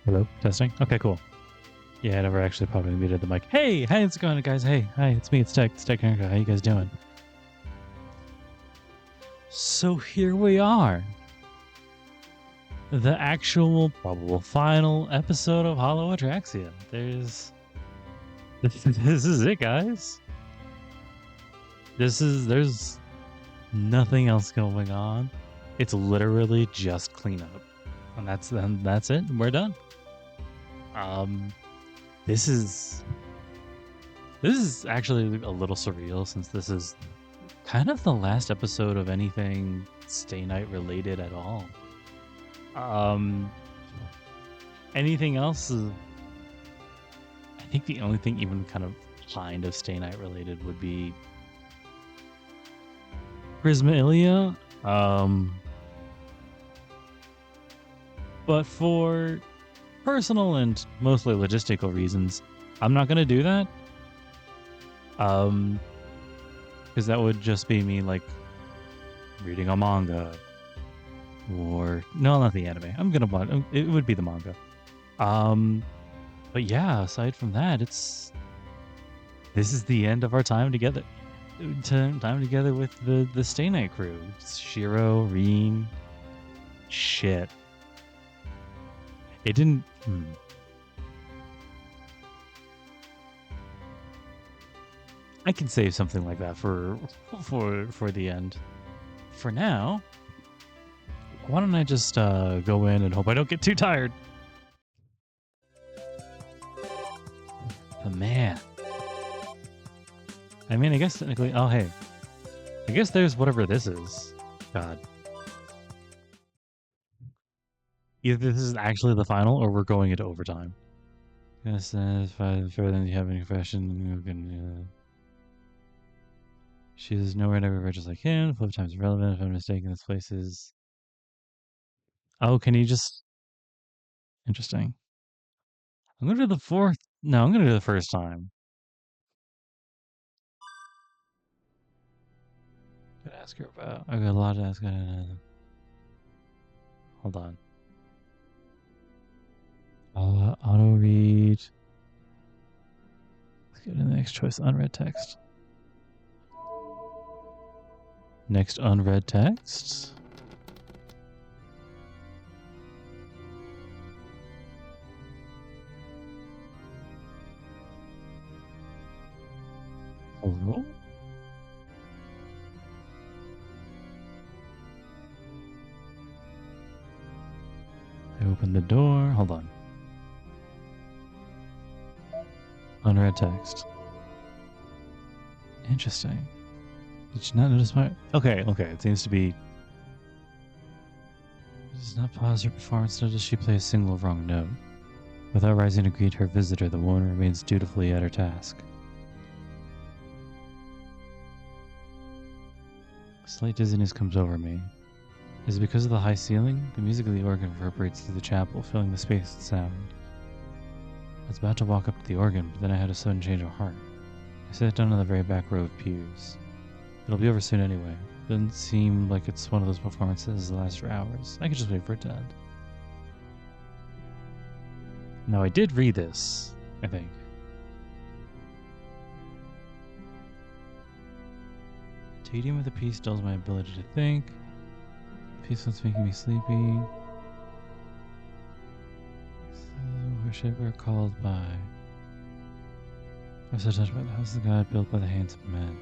Hello, testing. Okay, cool. Yeah, I never actually probably muted the mic. Hey, how's it going, guys? Hey, hi, it's me, it's Tech Erica. How you guys doing? So here we are. The actual probable final episode of Hollow Ataraxia. This is it, guys. There's nothing else going on. It's literally just cleanup. And that's it. We're done. This is actually a little surreal since this is kind of the last episode of anything Stay Night related at all. Anything else is, I think the only thing even kind of Stay Night related would be Prismalia. But for personal and mostly logistical reasons, I'm not gonna do that. Because that would just be me like reading a manga, or no, not the anime. It would be the manga. But yeah, aside from that, this is the end of our time together. Time together with the Stay Night crew. Shiro, Reen. Shit. It didn't. I can save something like that for the end. For now, why don't I just go in and hope I don't get too tired? But man, I mean, I guess technically. Oh hey, I guess there's whatever this is. God. Either this is actually the final, or we're going into overtime. Yes, further than you have any question, you can. She's nowhere never just like him. Flip times irrelevant. If I'm mistaken, this place is. Oh, can you just? Interesting. I'm gonna do the fourth. No, I'm gonna do the first time. Could ask her about. I got a lot to ask her. Hold on. Auto read. Let's get to the next choice. Unread text. Next unread text. Hello? I open the door. Hold on. Unread text. Interesting. Did you not notice my... Okay. It seems to be... Does not pause her performance, nor does she play a single wrong note. Without rising to greet her visitor, the woman remains dutifully at her task. A slight dizziness comes over me. Is it because of the high ceiling? The music of the organ reverberates through the chapel, filling the space with sound. I was about to walk up to the organ, but then I had a sudden change of heart. I sat down in the very back row of pews. It'll be over soon anyway. Doesn't seem like it's one of those performances that last for hours. I could just wait for it to end. Now, I did read this, I think. Tedium of the piece dulls my ability to think. The piece was making me sleepy. Worship are called by. I was so touched by the house of God built by the hands of men.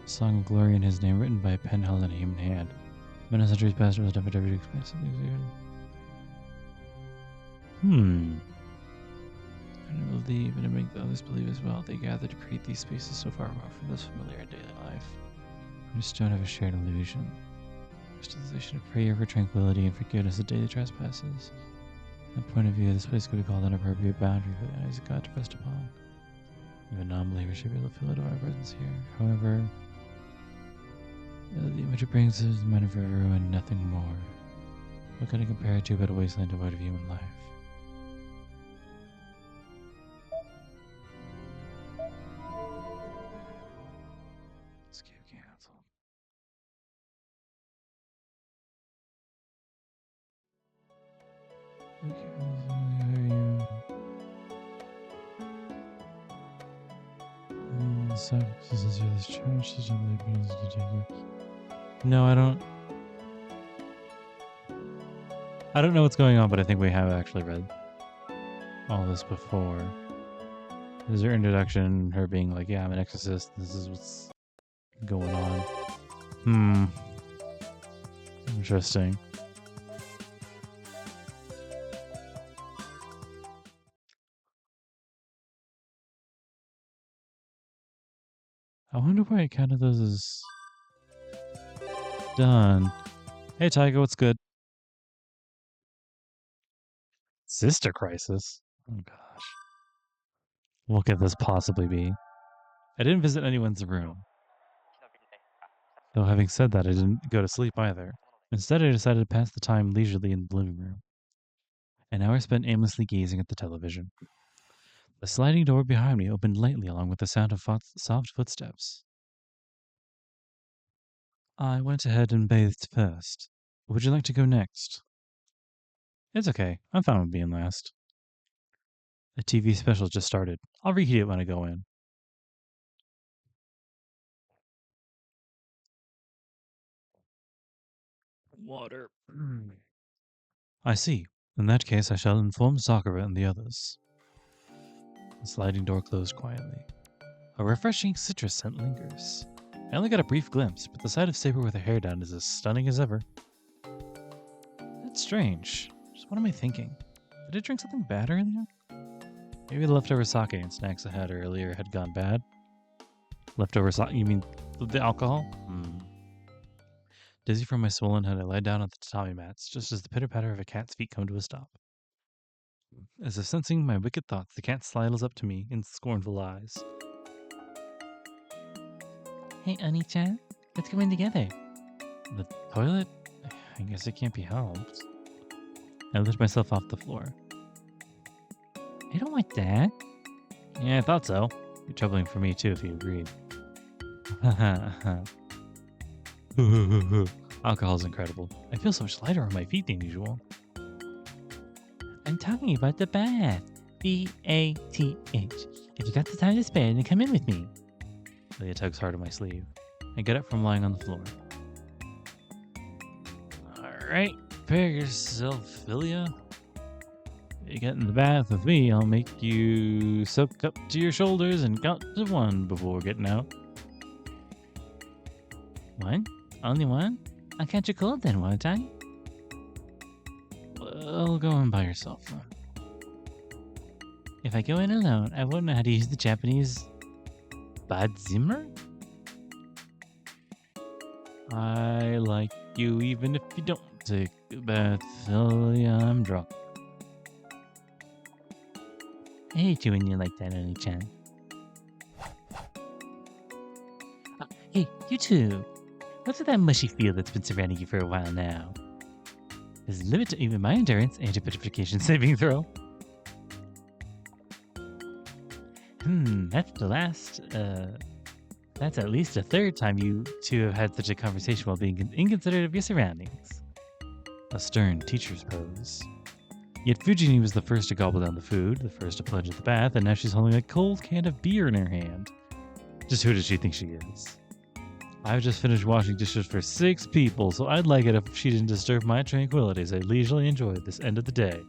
A song of glory in his name, written by a pen held in a human hand. Many centuries past, was never to express it. I don't believe, and to make the others believe as well. They gather to create these spaces so far removed from this familiar daily life. We just don't have a shared illusion. Crystallization of prayer for tranquility and forgiveness of daily trespasses. From that point of view, this place could be called an appropriate boundary for the eyes of God to rest upon. Even non-believers should be able to feel it of our presence here. However, the image it brings is men of ruin and nothing more. What can I compare it to but a wasteland devoid of human life? Escape canceled. No, I don't. I don't know what's going on, but I think we have actually read all this before. This is her introduction, her being like, yeah, I'm an exorcist. This is what's going on. Interesting. I wonder why it counted those as done. Hey, Tiger, what's good? Sister Crisis? Oh, gosh. What could this possibly be? I didn't visit anyone's room. Though having said that, I didn't go to sleep either. Instead, I decided to pass the time leisurely in the living room. An hour spent aimlessly gazing at the television. The sliding door behind me opened lightly along with the sound of soft footsteps. I went ahead and bathed first. Would you like to go next? It's okay. I'm fine with being last. The TV special just started. I'll reheat it when I go in. Water. I see. In that case, I shall inform Sakura and the others. The sliding door closed quietly. A refreshing citrus scent lingers. I only got a brief glimpse, but the sight of Saber with her hair down is as stunning as ever. That's strange. Just what am I thinking? Did I drink something bad earlier? Maybe the leftover sake and snacks I had earlier had gone bad. Leftover sake? You mean the alcohol? Dizzy from my swollen head, I lie down on the tatami mats, just as the pitter-patter of a cat's feet come to a stop. As if sensing my wicked thoughts, the cat sidles up to me in scornful eyes. Hey, Oni-chan, let's go in together. The toilet? I guess it can't be helped. I lift myself off the floor. I don't want that. Yeah, I thought so. You're troubling for me too, if you agreed. Alcohol's incredible. I feel so much lighter on my feet than usual. I'm talking about the bath. B-A-T-H. If you got the time to spare, then come in with me. Leah tugs hard on my sleeve. I get up from lying on the floor. Alright, prepare yourself, Ilya. You get in the bath with me, I'll make you soak up to your shoulders and count to 1 before getting out. 1? Only 1? I'll catch a cold then, won't I? Well, go in by yourself then. If I go in alone, I won't know how to use the Japanese Badzimmer? I like you even if you don't take a bath, Ilya, I'm drunk. I hate you when you're like that, Oni-chan. Hey, you two! What's with that mushy feel that's been surrounding you for a while now? There's a limit to even my endurance and your petrification saving throw. That's the last, that's at least the 3rd time you two have had such a conversation while being inconsiderate of your surroundings. A stern teacher's pose. Yet Fujini was the first to gobble down the food, the first to plunge at the bath, and now she's holding a cold can of beer in her hand. Just who does she think she is? I've just finished washing dishes for 6 people, so I'd like it if she didn't disturb my tranquility as I leisurely enjoyed this end of the day.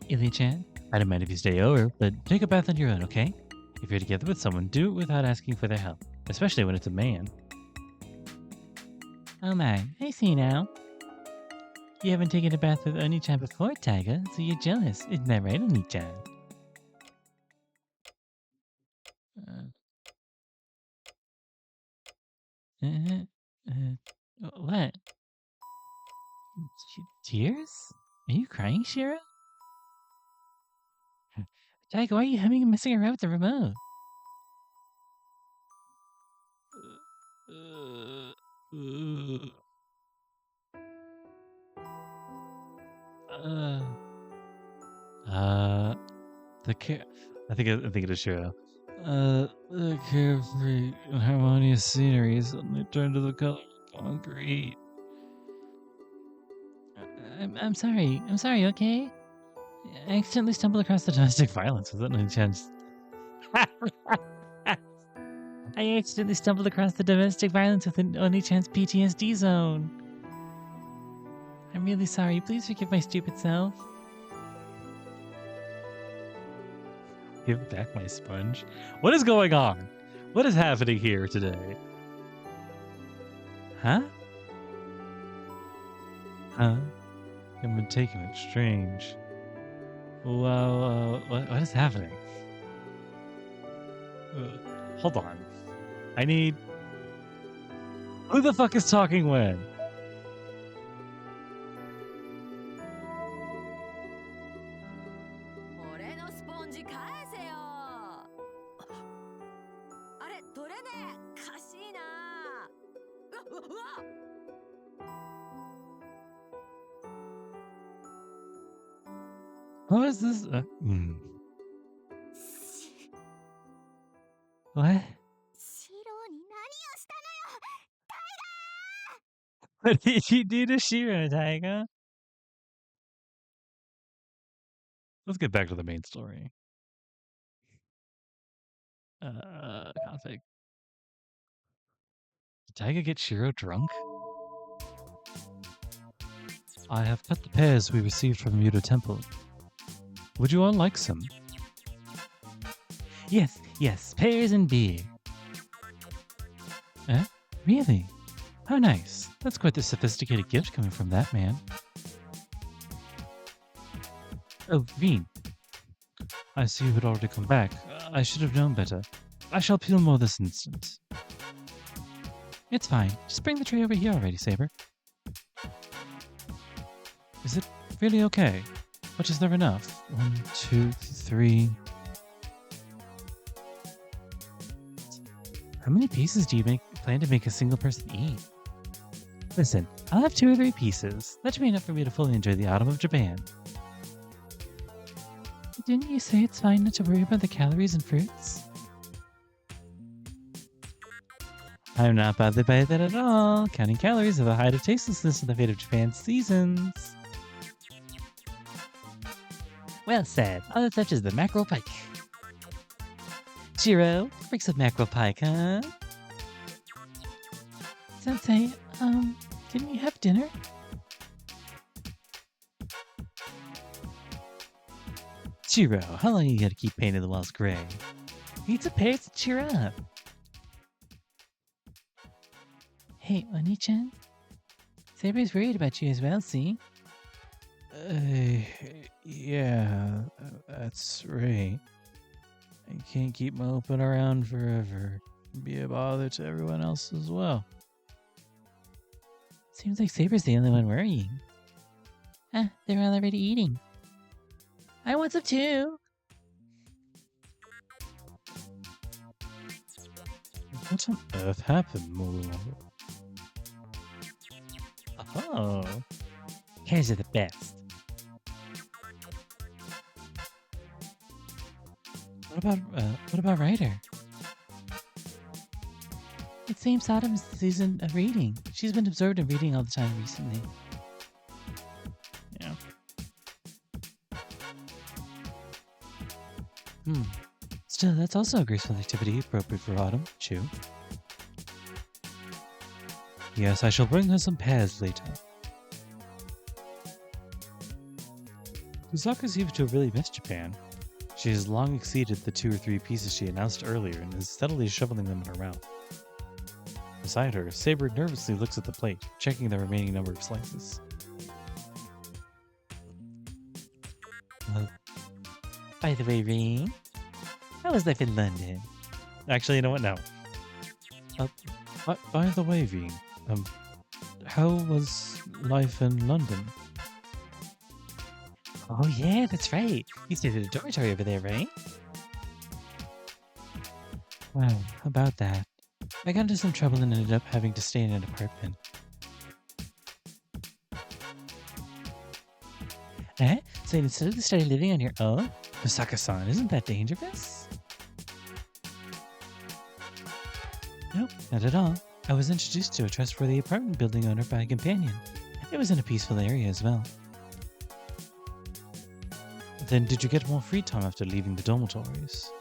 Ilya-chan, I don't mind if you stay over, but take a bath on your own, okay? If you're together with someone, do it without asking for their help, especially when it's a man. Oh my, I see now. You haven't taken a bath with Oni-chan before, Taiga, so you're jealous. Isn't that right, Oni-chan? What? Tears? Are you crying, Shira? Taiga, why are you humming and messing around with the remote? I think it is Shiro. The carefree and harmonious scenery suddenly turned to the color of concrete. I'm sorry, okay? I accidentally stumbled across the domestic violence without any chance. I accidentally stumbled across the domestic violence within Only Chance PTSD zone. I'm really sorry. Please forgive my stupid self. Give back my sponge. What is going on? What is happening here today? Huh? Huh? I've been taking it strange. Well, what is happening? Hold on. I need... Who the fuck is talking when? What is this? What? What did you do to Shiro, Taiga? Let's get back to the main story. Config. Did Taiga get Shiro drunk? I have cut the pears we received from Muto Temple. Would you all like some? Yes, pears and beer. Eh? Really? How nice. That's quite the sophisticated gift coming from that man. Oh, Veen. I see you had already come back. I should have known better. I shall peel more this instant. It's fine. Just bring the tray over here already, Saber. Is it really okay? But is there enough? 1, 2, 3... How many pieces do you plan to make a single person eat? Listen, I'll have 2 or 3 pieces. That should be enough for me to fully enjoy the autumn of Japan. Didn't you say it's fine not to worry about the calories and fruits? I'm not bothered by that at all. Counting calories are the height of tastelessness in the fate of Japan's seasons. Well said. All that's left is the mackerel pike. Shiro, bring some mackerel pike, huh? Sensei, didn't you have dinner? Shiro, how long you gotta keep painting the walls gray? Eat some pears to cheer up. Hey, Oni-chan? Saber's worried about you as well, see? Yeah, that's right. I can't keep moping around forever. Be a bother to everyone else as well. Seems like Saber's the only one worrying. Ah, they're all already eating. I want some too! What on earth happened, Molo? Oh, pears are the best. What about Ryder? It seems autumn's the season of reading. She's been absorbed in reading all the time recently. Yeah. Still, that's also a graceful activity appropriate for autumn. Chew. Yes, I shall bring her some pears later. Kusaka seems to have really missed Japan. She has long exceeded the 2 or 3 pieces she announced earlier and is steadily shoveling them in her mouth. Beside her, Saber nervously looks at the plate, checking the remaining number of slices. By the way, Reen, how was life in London? Actually, you know what? No. By the way, Reen, how was life in London? Oh yeah, that's right. You stayed at a dormitory over there, right? Well, about that. I got into some trouble and ended up having to stay in an apartment. Eh? So instead of started living on your own? Osaka-san, isn't that dangerous? Nope, not at all. I was introduced to a trustworthy apartment building owner by a companion. It was in a peaceful area as well. Then did you get more free time after leaving the dormitories?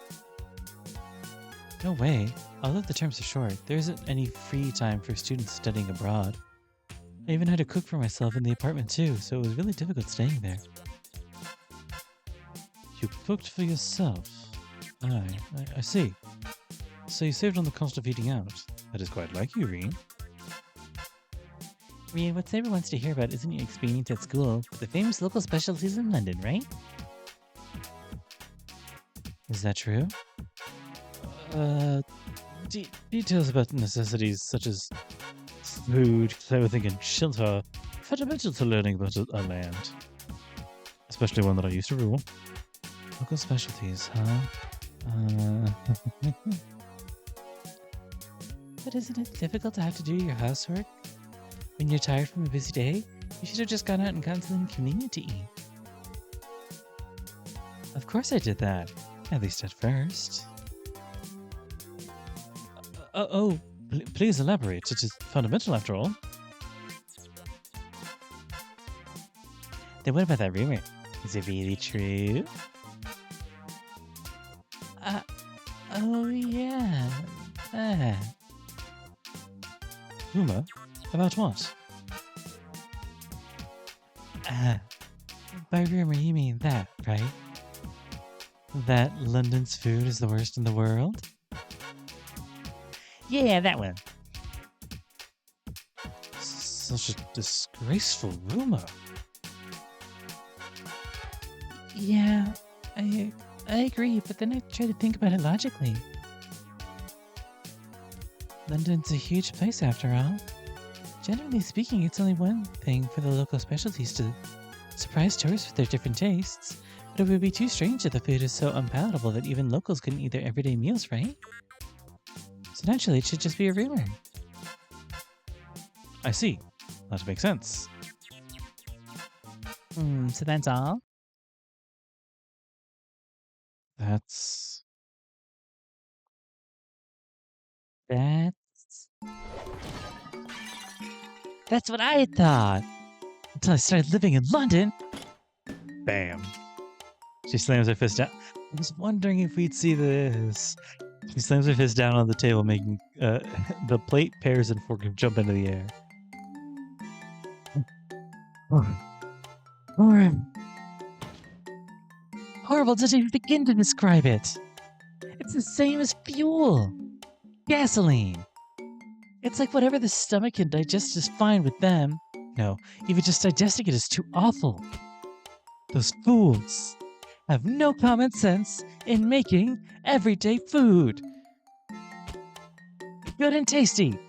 No way. Although the terms are short, there isn't any free time for students studying abroad. I even had to cook for myself in the apartment too, so it was really difficult staying there. You cooked for yourself? I see. So you saved on the cost of eating out. That is quite like you, Reen. Rhea, what Saber wants to hear about isn't your experience at school, but the famous local specialties in London, right? Is that true? Details about necessities such as food, clothing, and shelter are fundamental to learning about a land. Especially one that I used to rule. Local specialties, huh? But isn't it difficult to have to do your housework? When you're tired from a busy day, you should have just gone out and gotten something convenient to eat. Of course I did that. At least at first. Please elaborate. It is fundamental after all. Then what about that rumor? Is it really true? Oh yeah, that. Rumor? About what? By rumor you mean that, right? That London's food is the worst in the world? Yeah, that one. Such a disgraceful rumor. Yeah, I agree, but then I try to think about it logically. London's a huge place after all. Generally speaking, it's only one thing for the local specialties to surprise tourists with their different tastes, but it would be too strange if the food is so unpalatable that even locals couldn't eat their everyday meals, right? So naturally, it should just be a rumor. I see. That makes sense. So that's all? That's That's what I thought! Until I started living in London! bam. She slams her fist down. I was wondering if we'd see this. She slams her fist down on the table, making the plate, pears, and fork jump into the air. Horrible doesn't even begin to describe it. It's the same as fuel. Gasoline. It's like whatever the stomach can digest is fine with them. No, even just digesting it is too awful. Those fools have no common sense in making everyday food. Good and tasty.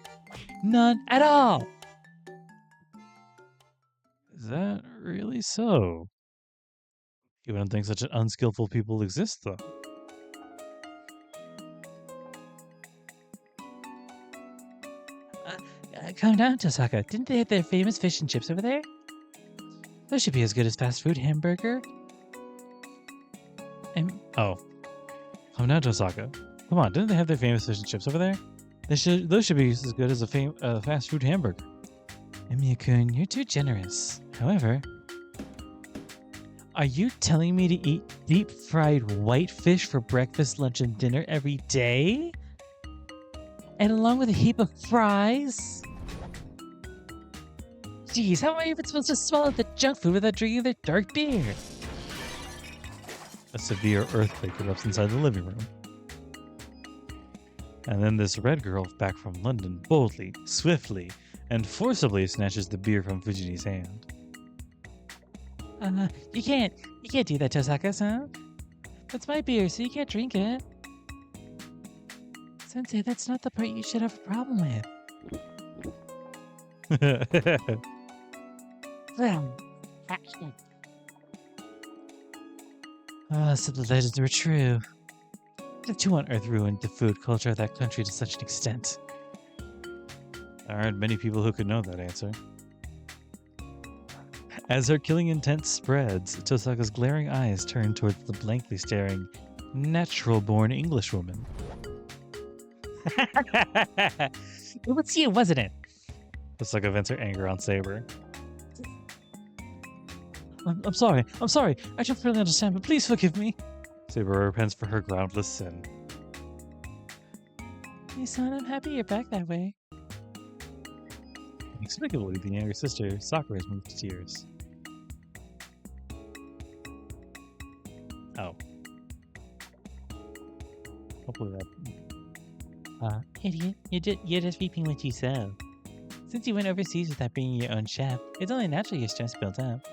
None at all. Is that really so? You wouldn't think such unskillful people exist, though. Calm down, Tosaka. Didn't they have their famous fish and chips over there? Those should be as good as fast food hamburger. Oh. Calm down, Tosaka. Come on, didn't they have their famous fish and chips over there? Those should be as good as a fast food hamburger. Emiya-kun, you're too generous. However, are you telling me to eat deep-fried white fish for breakfast, lunch, and dinner every day? And along with a heap of fries? Jeez, how am I even supposed to swallow the junk food without drinking their dark beer? A severe earthquake erupts inside the living room. And then this red girl back from London boldly, swiftly, and forcibly snatches the beer from Fujini's hand. You can't do that, Tosaka-san. That's my beer, so you can't drink it. Sensei, that's not the part you should have a problem with. So the legends were true. What on earth ruined the food culture of that country to such an extent? There aren't many people who could know that answer. As her killing intent spreads, Tosaka's glaring eyes turn towards the blankly staring, natural-born Englishwoman. It was you, wasn't it? Tosaka vents her anger on Saber. I'm sorry. I don't really understand, but please forgive me. Saber repents for her groundless sin. You sound unhappy you're back that way. Inexplicably, the younger sister, Sakura, has moved to tears. Oh. Hopefully that... Idiot, you're just reaping what you sow. Since you went overseas without bringing your own chef, it's only natural your stress built up.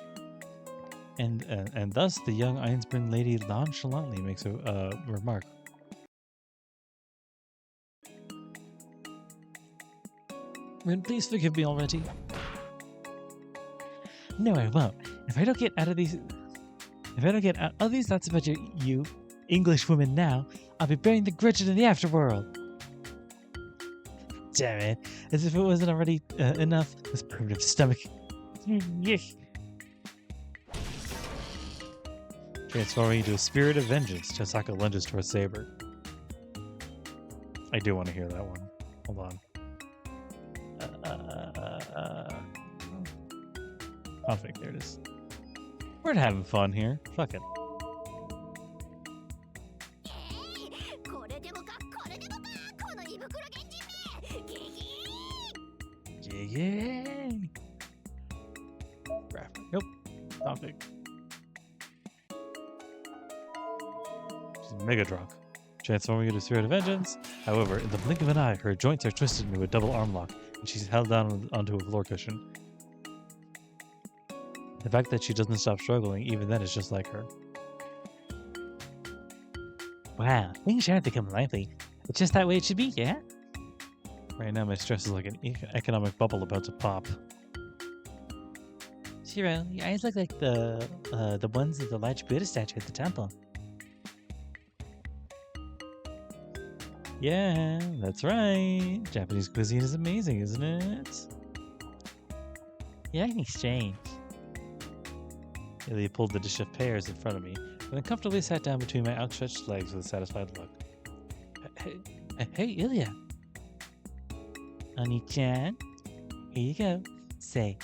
And thus the young Einspring lady nonchalantly makes a remark. Rin, please forgive me already. No, I won't. If I don't get out of these thoughts about you English woman now, I'll be burying the grudge in the afterworld. Damn it! As if it wasn't already enough. This primitive stomach. Transforming into a spirit of vengeance, Chisaka lunges towards Saber. I do want to hear that one. Hold on. Conflict, there it is. We're having fun here. Fuck it. Yay! Graphic. Nope. Conflict. She's mega drunk. Transforming into a spirit of vengeance. However, in the blink of an eye, her joints are twisted into a double arm lock, and she's held down onto a floor cushion. The fact that she doesn't stop struggling, even then, is just like her. Wow, things sure have become lively. It's just that way it should be, yeah? Right now, my stress is like an economic bubble about to pop. Shiro, your eyes look like the ones of the large Buddha statue at the temple. Yeah, that's right. Japanese cuisine is amazing, isn't it? You're acting strange. Ilya pulled the dish of pears in front of me, and then comfortably sat down between my outstretched legs with a satisfied look. Hey, Ilya. Oni-chan, here you go. Say,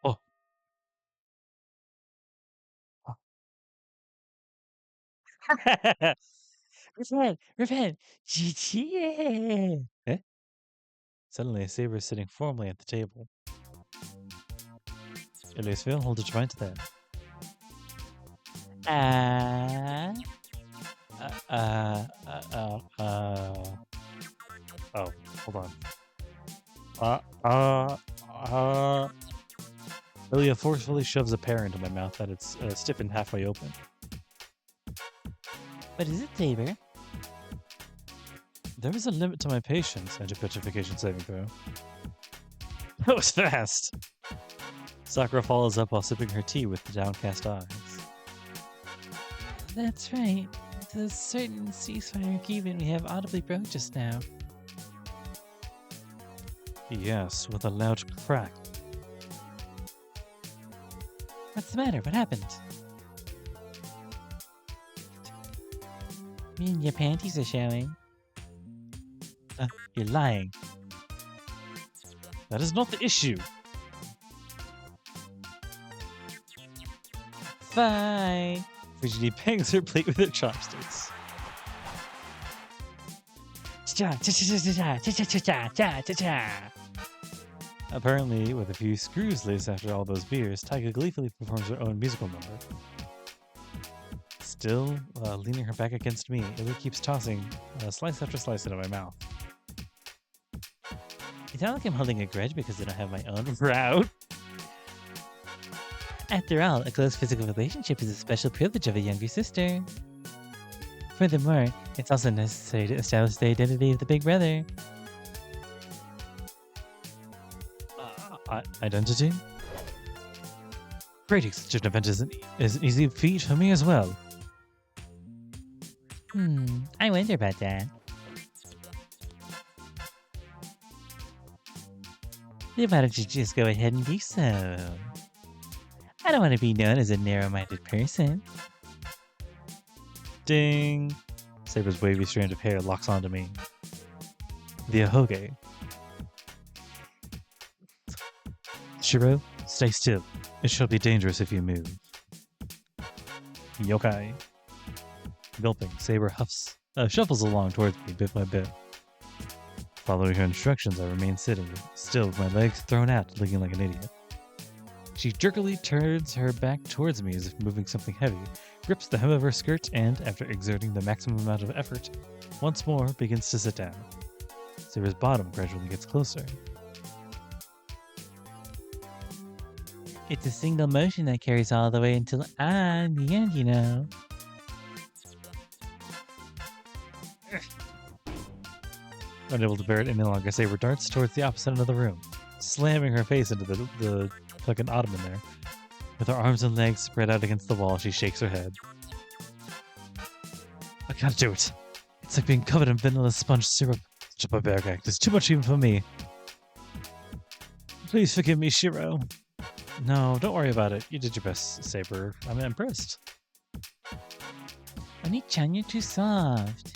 Oh. Repent. GG. Eh? Suddenly, a Saber is sitting formally at the table. Ilya's film holds its right to that. Oh, hold on. Ilya forcefully shoves a pear into my mouth that it's stiffened halfway open. What is it, Saber? There is a limit to my patience, anti-petrification saving throw. That was fast! Sakura follows up while sipping her tea with downcast eyes. That's right. The certain ceasefire agreement we have audibly broke just now. Yes, with a loud crack. What's the matter? What happened? Your panties are showing. You're lying. That is not the issue. Fine. Virginie bangs her plate with her chopsticks. Apparently, with a few screws laced after all those beers, Taiga gleefully performs her own musical number. Still, leaning her back against me, Ilya keeps tossing slice after slice into my mouth. It's not like I'm holding a grudge because I don't have my own route. After all, a close physical relationship is a special privilege of a younger sister. Furthermore, it's also necessary to establish the identity of the big brother. Identity? Creating such an event is an easy feat for me as well. I wonder about that. Then why don't you just go ahead and do so? I don't want to be known as a narrow-minded person. Ding! Saber's wavy strand of hair locks onto me. The Ahoge. Shiro, stay still. It shall be dangerous if you move. Yokai. Gulping, Saber shuffles along towards me bit by bit. Following her instructions, I remain sitting, still with my legs thrown out, looking like an idiot. She jerkily turns her back towards me as if moving something heavy, grips the hem of her skirt, and, after exerting the maximum amount of effort, once more begins to sit down. Saber's bottom gradually gets closer. It's a single motion that carries all the way until in the end, you know. Unable to bear it any longer, Saber darts towards the opposite end of the room, slamming her face into the fucking ottoman there. With her arms and legs spread out against the wall, she shakes her head. I can't do it. It's like being covered in vanilla sponge syrup. Such a barbaric act. It's too much even for me. Please forgive me, Shiro. No, don't worry about it. You did your best, Saber. I'm impressed. Oni-chan, you're too soft.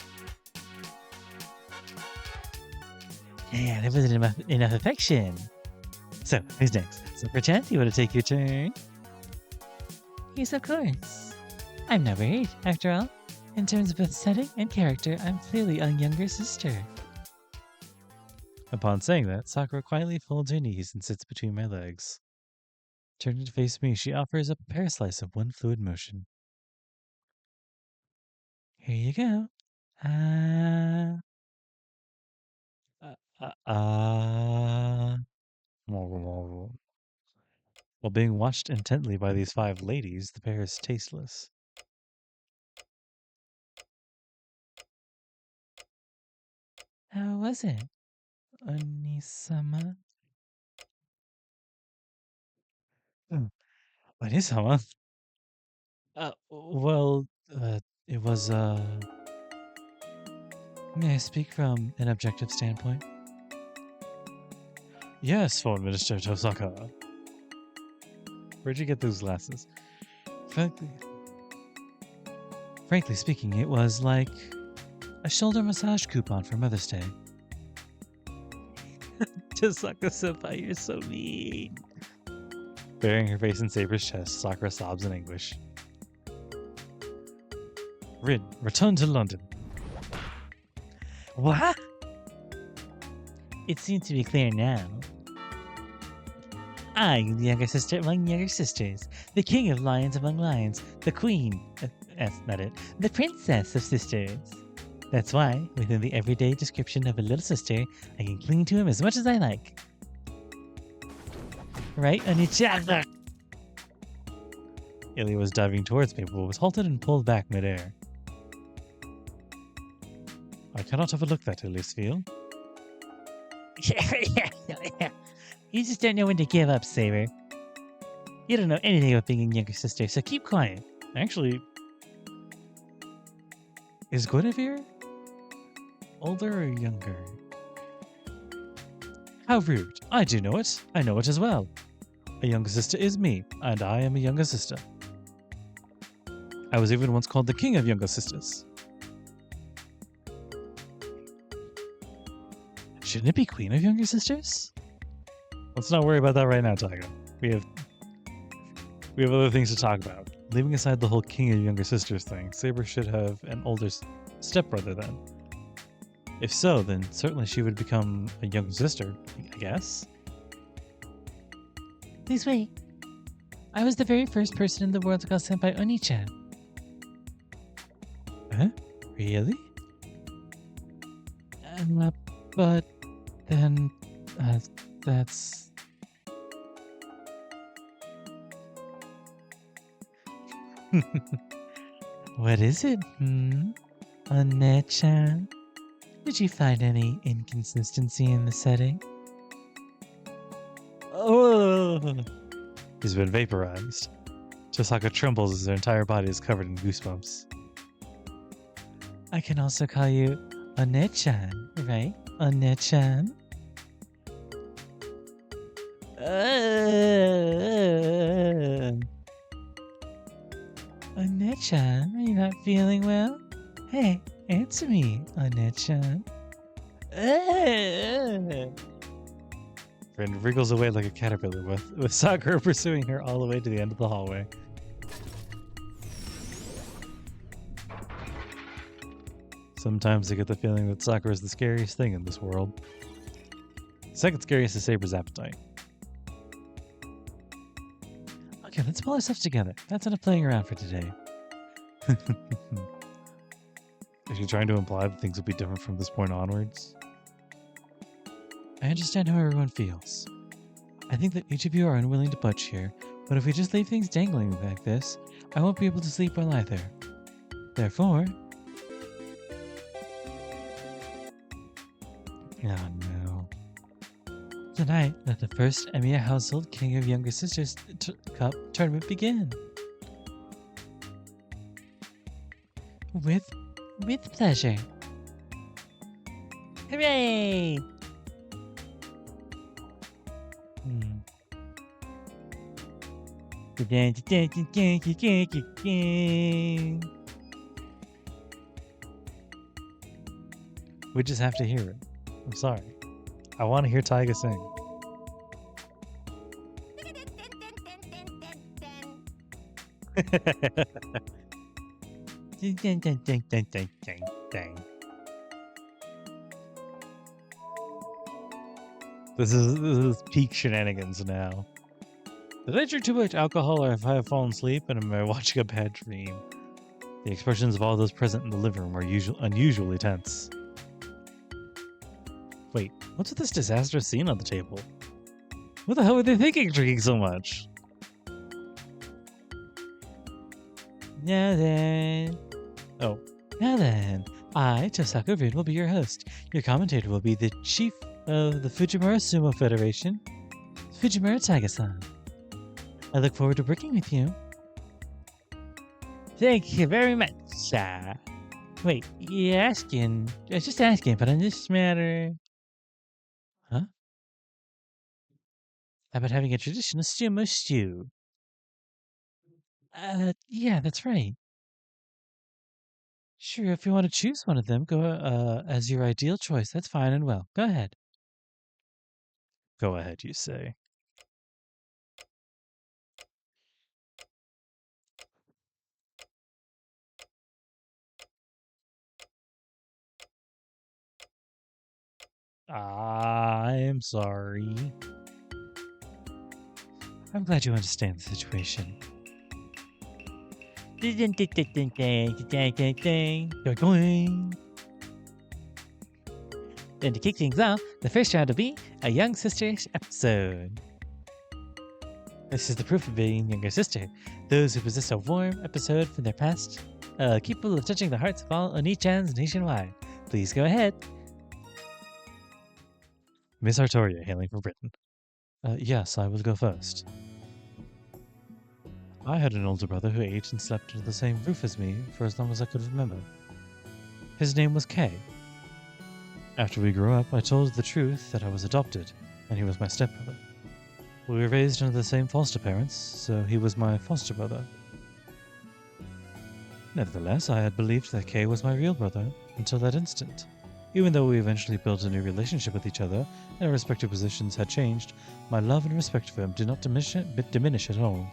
Yeah, there wasn't enough affection. So, who's next? Super-chan, you want to take your turn? Yes, of course. I'm number 8, after all. In terms of both setting and character, I'm clearly a younger sister. Upon saying that, Sakura quietly folds her knees and sits between my legs. Turning to face me, she offers up a pear slice of one fluid motion. Here you go. While being watched intently by these 5 ladies, the pear is tasteless. How was it, Oni-sama? Oni-sama? It was, May I speak from an objective standpoint? Yes, Foreign Minister Tosaka. Where'd you get those glasses? Frankly speaking, it was like a shoulder massage coupon for Mother's Day. Tosaka-senpai, you're so mean. Burying her face in Saber's chest, Sakura sobs in anguish. Rin, return to London. What? It seems to be clear now. I am the younger sister among younger sisters, the king of lions among lions, the queen, that's not it, the princess of sisters. That's why, within the everyday description of a little sister, I can cling to him as much as I like. Right, Oni-chan? Ilya was diving towards me, but was halted and pulled back midair. I cannot overlook that, Ilya. You just don't know when to give up, Saber. You don't know anything about being a younger sister, so keep quiet. Actually, is Guinevere older or younger? How rude. I do know it. I know it as well. A younger sister is me, and I am a younger sister. I was even once called the king of younger sisters. Shouldn't it be queen of younger sisters? Let's not worry about that right now, Tiger. We have other things to talk about. Leaving aside the whole king of younger sisters thing, Saber should have an older stepbrother then. If so, then certainly she would become a younger sister, I guess. Please wait. I was the very first person in the world to call Senpai Oni-chan. Huh? Really? But then, that's... What is it, One-chan? Did you find any inconsistency in the setting? Oh! He's been vaporized. Tosaka trembles as her entire body is covered in goosebumps. I can also call you One-chan, right? One-chan? One-chan, are you not feeling well? Hey, answer me, One-chan. Rin wriggles away like a caterpillar, with Sakura pursuing her all the way to the end of the hallway. Sometimes I get the feeling that soccer is the scariest thing in this world. Second scariest is Saber's appetite. Okay, let's pull ourselves together. That's enough playing around for today. Is she trying to imply that things will be different from this point onwards? I understand how everyone feels. I think that each of you are unwilling to budge here, but if we just leave things dangling like this, I won't be able to sleep well either. Therefore... Oh no. Tonight, let the first Emiya Household King of Younger Sisters Cup tournament begin. With pleasure. Hooray! We just have to hear it. I'm sorry. I want to hear Tyga sing. This is peak shenanigans now. Did I drink too much alcohol or have I fallen asleep and am I watching a bad dream? The expressions of all those present in the living room are unusually tense. Wait, what's with this disastrous scene on the table? What the hell were they thinking drinking so much? Now then. Oh. Now then, I, Tosako Rin, will be your host. Your commentator will be the chief of the Fujimura Sumo Federation, Fujimura Taiga-san. I look forward to working with you. Thank you very much. Wait, you're asking... I was just asking, but on this matter... Huh? How about having a traditional sumo stew? Yeah, that's right. Sure, if you want to choose one of them, go as your ideal choice. That's fine and well. Go ahead. Go ahead, you say. I'm sorry. I'm glad you understand the situation. And to kick things off, the first round will be a Young Sisters episode. This is the proof of being younger sister. Those who possess a warm episode from their past, capable of touching the hearts of all Oni-chans nationwide. Please go ahead. Miss Artoria, hailing from Britain. Yes, I will go first. I had an older brother who ate and slept under the same roof as me for as long as I could remember. His name was Kay. After we grew up, I told the truth that I was adopted, and he was my stepbrother. We were raised under the same foster parents, so he was my foster brother. Nevertheless, I had believed that Kay was my real brother until that instant. Even though we eventually built a new relationship with each other, and our respective positions had changed, my love and respect for him did not diminish at all.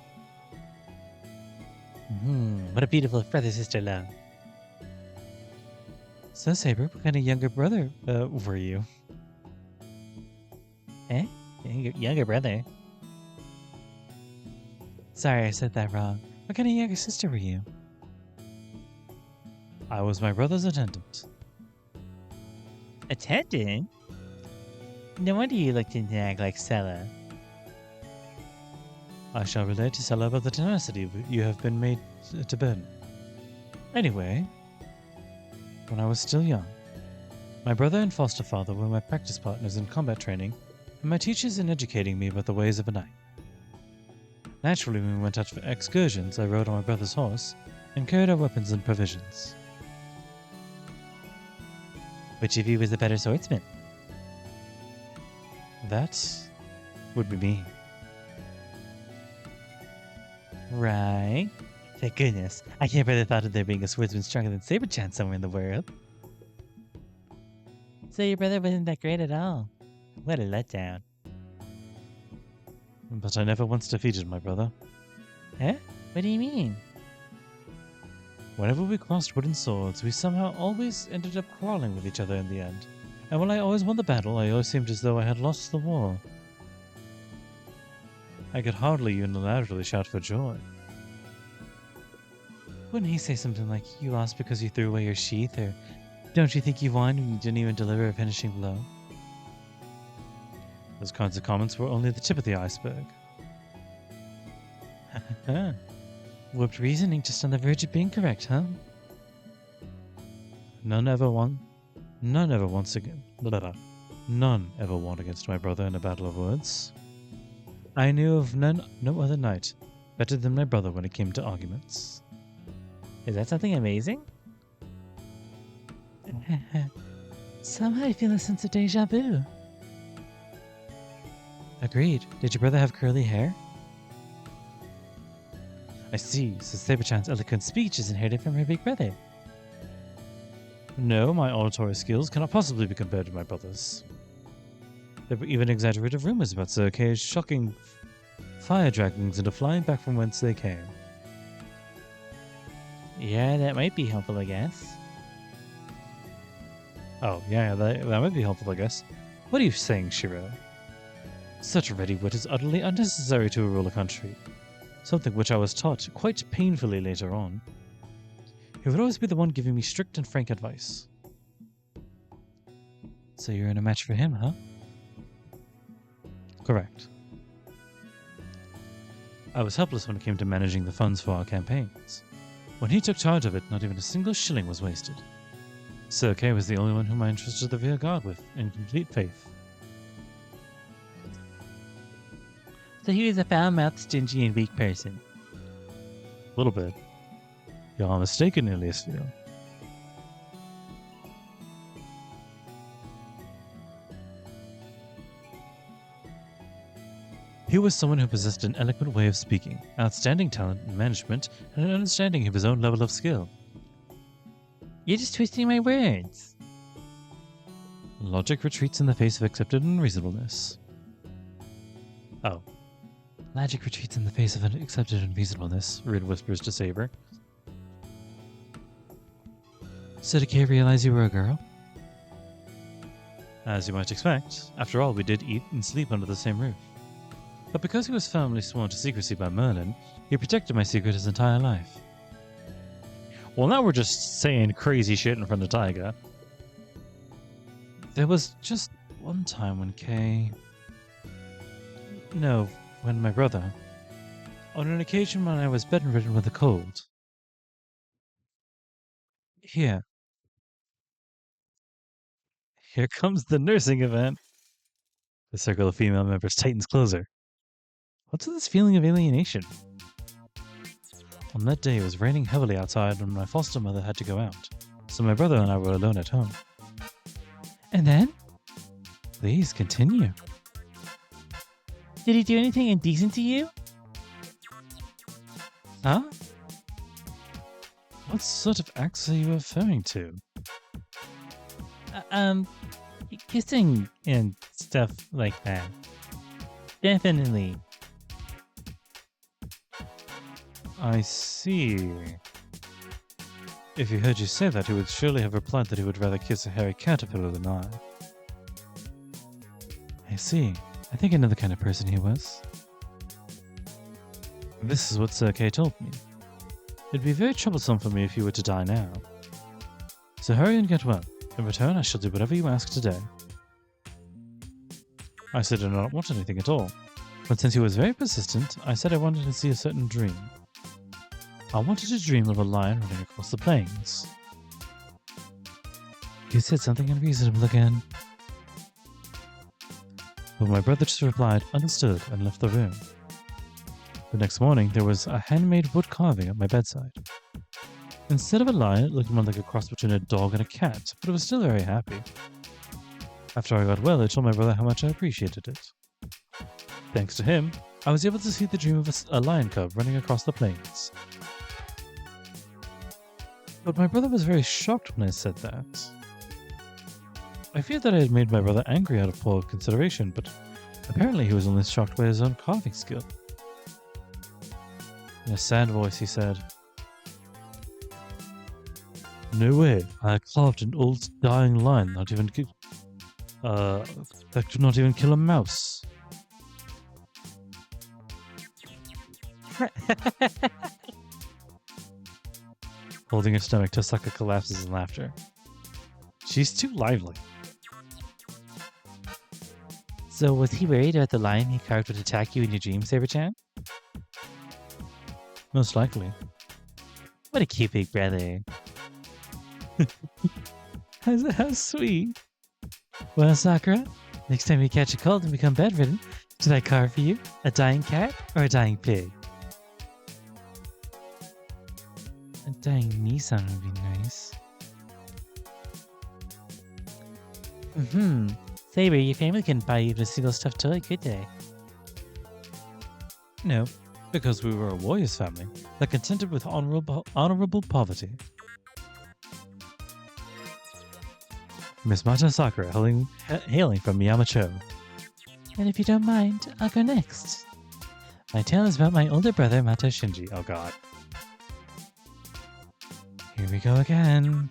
What a beautiful brother-sister love. So, Saber, what kind of younger brother were you? Eh? Younger brother? Sorry, I said that wrong. What kind of younger sister were you? I was my brother's attendant. Attendant? No wonder you looked and act like Sella. I shall relate to Sella about the tenacity you have been made to burden. Anyway, when I was still young, my brother and foster father were my practice partners in combat training and my teachers in educating me about the ways of a knight. Naturally, when we went out for excursions, I rode on my brother's horse and carried our weapons and provisions. Which of you was the better swordsman? That would be me. Right. Thank goodness. I can't bear the thought of there being a swordsman stronger than Saber-chan somewhere in the world. So your brother wasn't that great at all. What a letdown. But I never once defeated my brother. Huh? What do you mean? Whenever we crossed wooden swords, we somehow always ended up quarreling with each other in the end. And while I always won the battle, I always seemed as though I had lost the war. I could hardly unilaterally shout for joy. Wouldn't he say something like, "You lost because you threw away your sheath," or "Don't you think you won when you didn't even deliver a finishing blow?" Those kinds of comments were only the tip of the iceberg. Warped reasoning just on the verge of being correct, huh? None ever won against my brother in a battle of words. I knew of no other knight better than my brother when it came to arguments. Is that something amazing? Somehow I feel a sense of deja vu. Agreed. Did your brother have curly hair? I see, so Saber-chan's eloquent speech is inherited from her big brother. No, my oratory skills cannot possibly be compared to my brother's. There were even exaggerated rumors about Sir Kay's shocking fire dragons into flying back from whence they came. Yeah, that might be helpful, I guess. Oh, yeah, that might be helpful, I guess. What are you saying, Shiro? Such ready wit is utterly unnecessary to rule a country. Something which I was taught quite painfully later on. He would always be the one giving me strict and frank advice. So you're in a match for him, huh? Correct. I was helpless when it came to managing the funds for our campaigns. When he took charge of it, not even a single shilling was wasted. Sir Kay was the only one whom I entrusted the rear guard with, in complete faith. So he was a foul-mouthed, stingy, and weak person. A little bit. You are mistaken, Iliasville. He was someone who possessed an eloquent way of speaking, outstanding talent in management, and an understanding of his own level of skill. You're just twisting my words. Logic retreats in the face of accepted unreasonableness. Oh. Logic retreats in the face of accepted unreasonableness, Rid whispers to Saber. So did Kay realize you were a girl? As you might expect. After all, we did eat and sleep under the same roof. But because he was firmly sworn to secrecy by Merlin, he protected my secret his entire life. Well, now we're just saying crazy shit in front of Tiger. There was just one time when Kay... No, when my brother... On an occasion when I was bedridden with a cold. Here comes the nursing event. The circle of female members tightens closer. What's with this feeling of alienation? On that day, it was raining heavily outside when my foster mother had to go out, so my brother and I were alone at home. And then? Please, continue. Did he do anything indecent to you? Huh? What sort of acts are you referring to? Kissing and stuff like that. Definitely. I see. If he heard you say that, he would surely have replied that he would rather kiss a hairy caterpillar than I. I see. I think I know the kind of person he was. This is what Sir Kay told me. It'd be very troublesome for me if you were to die now. So hurry and get well. In return, I shall do whatever you ask today. I said I did not want anything at all, but since he was very persistent, I said I wanted to see a certain dream. I wanted to dream of a lion running across the plains. You said something unreasonable again. But my brother just replied, understood, and left the room. The next morning, there was a handmade wood carving at my bedside. Instead of a lion, it looked more like a cross between a dog and a cat, but it was still very happy. After I got well, I told my brother how much I appreciated it. Thanks to him, I was able to see the dream of a lion cub running across the plains. But my brother was very shocked when I said that. I feared that I had made my brother angry out of poor consideration, but apparently he was only shocked by his own carving skill. In a sad voice, he said, No way. I carved an old dying line that could not even kill a mouse. Holding her stomach, Tosaka collapses in laughter. She's too lively. So was he worried about the lion he carved would attack you in your dreams, Saber-chan? Most likely. What a cute big brother. How sweet. Well, Sakura, next time you catch a cold and become bedridden, should I carve for you a dying cat or a dying pig? A dying Nissan would be nice. Saber, your family couldn't buy you even a single stuffed toy, could they? No, because we were a warrior's family that contented with honorable poverty. Miss Mata Sakura hailing from Yamacho. And if you don't mind, I'll go next. My tale is about my older brother, Mata Shinji. Oh god. Here we go again.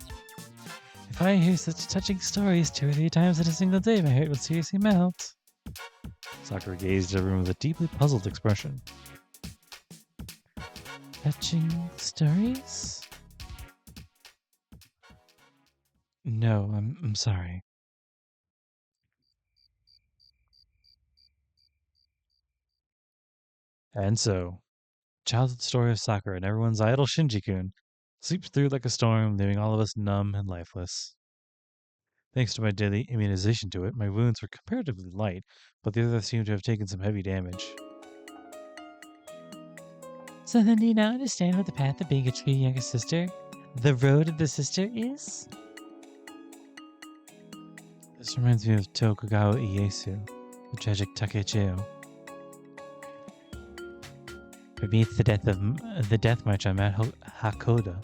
If I hear such touching stories 2 or 3 times in a single day, my heart will seriously melt. Sakura gazed at everyone with a deeply puzzled expression. Touching stories? No, I'm sorry. And so, childhood story of Sakura and everyone's idol Shinji-kun sleeps through like a storm, leaving all of us numb and lifeless. Thanks to my daily immunization to it, my wounds were comparatively light, but the others seem to have taken some heavy damage. So then do you now understand what the path of being a true younger sister, the road of the sister, is? This reminds me of Tokugawa Ieyasu, the tragic Takecheo. For me, it's the death march on Mount Hakoda.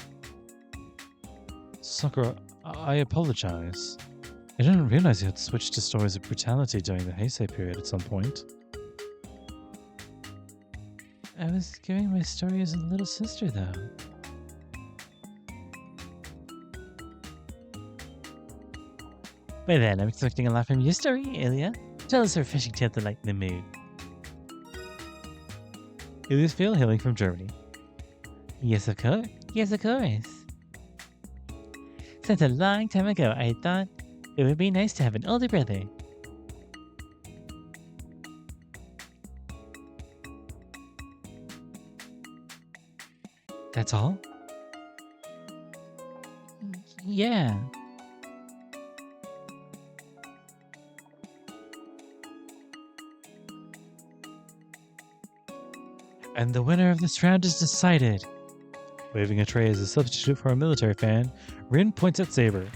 Sakura, I apologize. I didn't realize you had switched to stories of brutality during the Heisei period at some point. I was giving my story as a little sister, though. By then, I'm expecting a lot from your story, Ilya. Tell us a refreshing tale to lighten the mood. Ilya's Phil hailing from Germany. Yes, of course. Yes, of course. Since a long time ago, I thought it would be nice to have an older brother. That's all? Yeah. And the winner of this round is decided. Waving a tray as a substitute for a military fan, Rin points at Saber.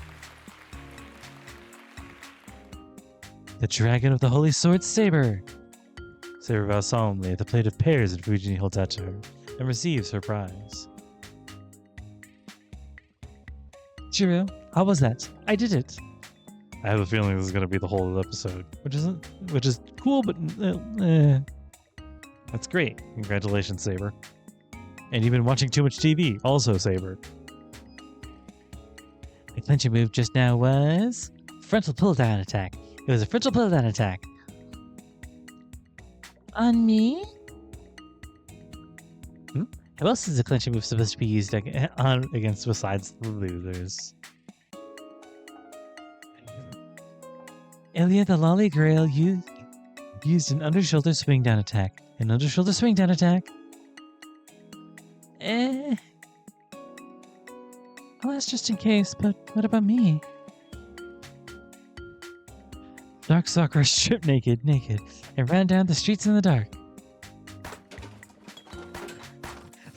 The Dragon of the Holy Sword, Saber! Saber bows solemnly at the plate of pears that Fujini holds out to her, and receives her prize. Jiro, how was that? I did it. I have a feeling this is going to be the whole episode, which is cool, but that's great. Congratulations, Saber. And you've been watching too much TV, also Saber. The clincher move just now was frontal pull-down attack. It was a frontal pull-down attack. On me? Who else is a clincher move supposed to be used against besides the losers? Ilya the Lolly Grail used an under-shoulder swing-down attack. An under-shoulder swing-down attack? Well, that's just in case, but what about me? Dark Sakura stripped naked, and ran down the streets in the dark.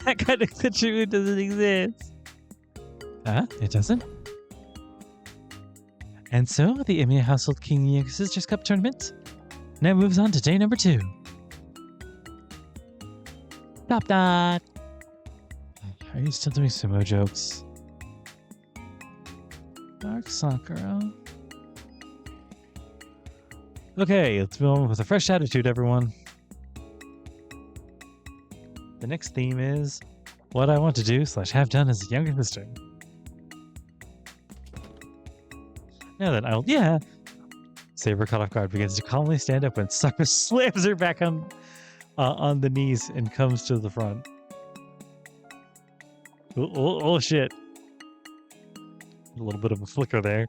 That kind of clincher move doesn't exist. It doesn't? And so, the Emiya Household King Young Sisters Cup tournament now moves on to day number 2. Stop that! Are you still doing sumo jokes? Dark Sakura. Okay, let's move on with a fresh attitude, everyone. The next theme is what I want to do / have done as a younger sister. Now then, I'll... Yeah! Saber, caught off guard, begins to calmly stand up when Sakura slams her back on the knees and comes to the front. Oh shit. A little bit of a flicker there.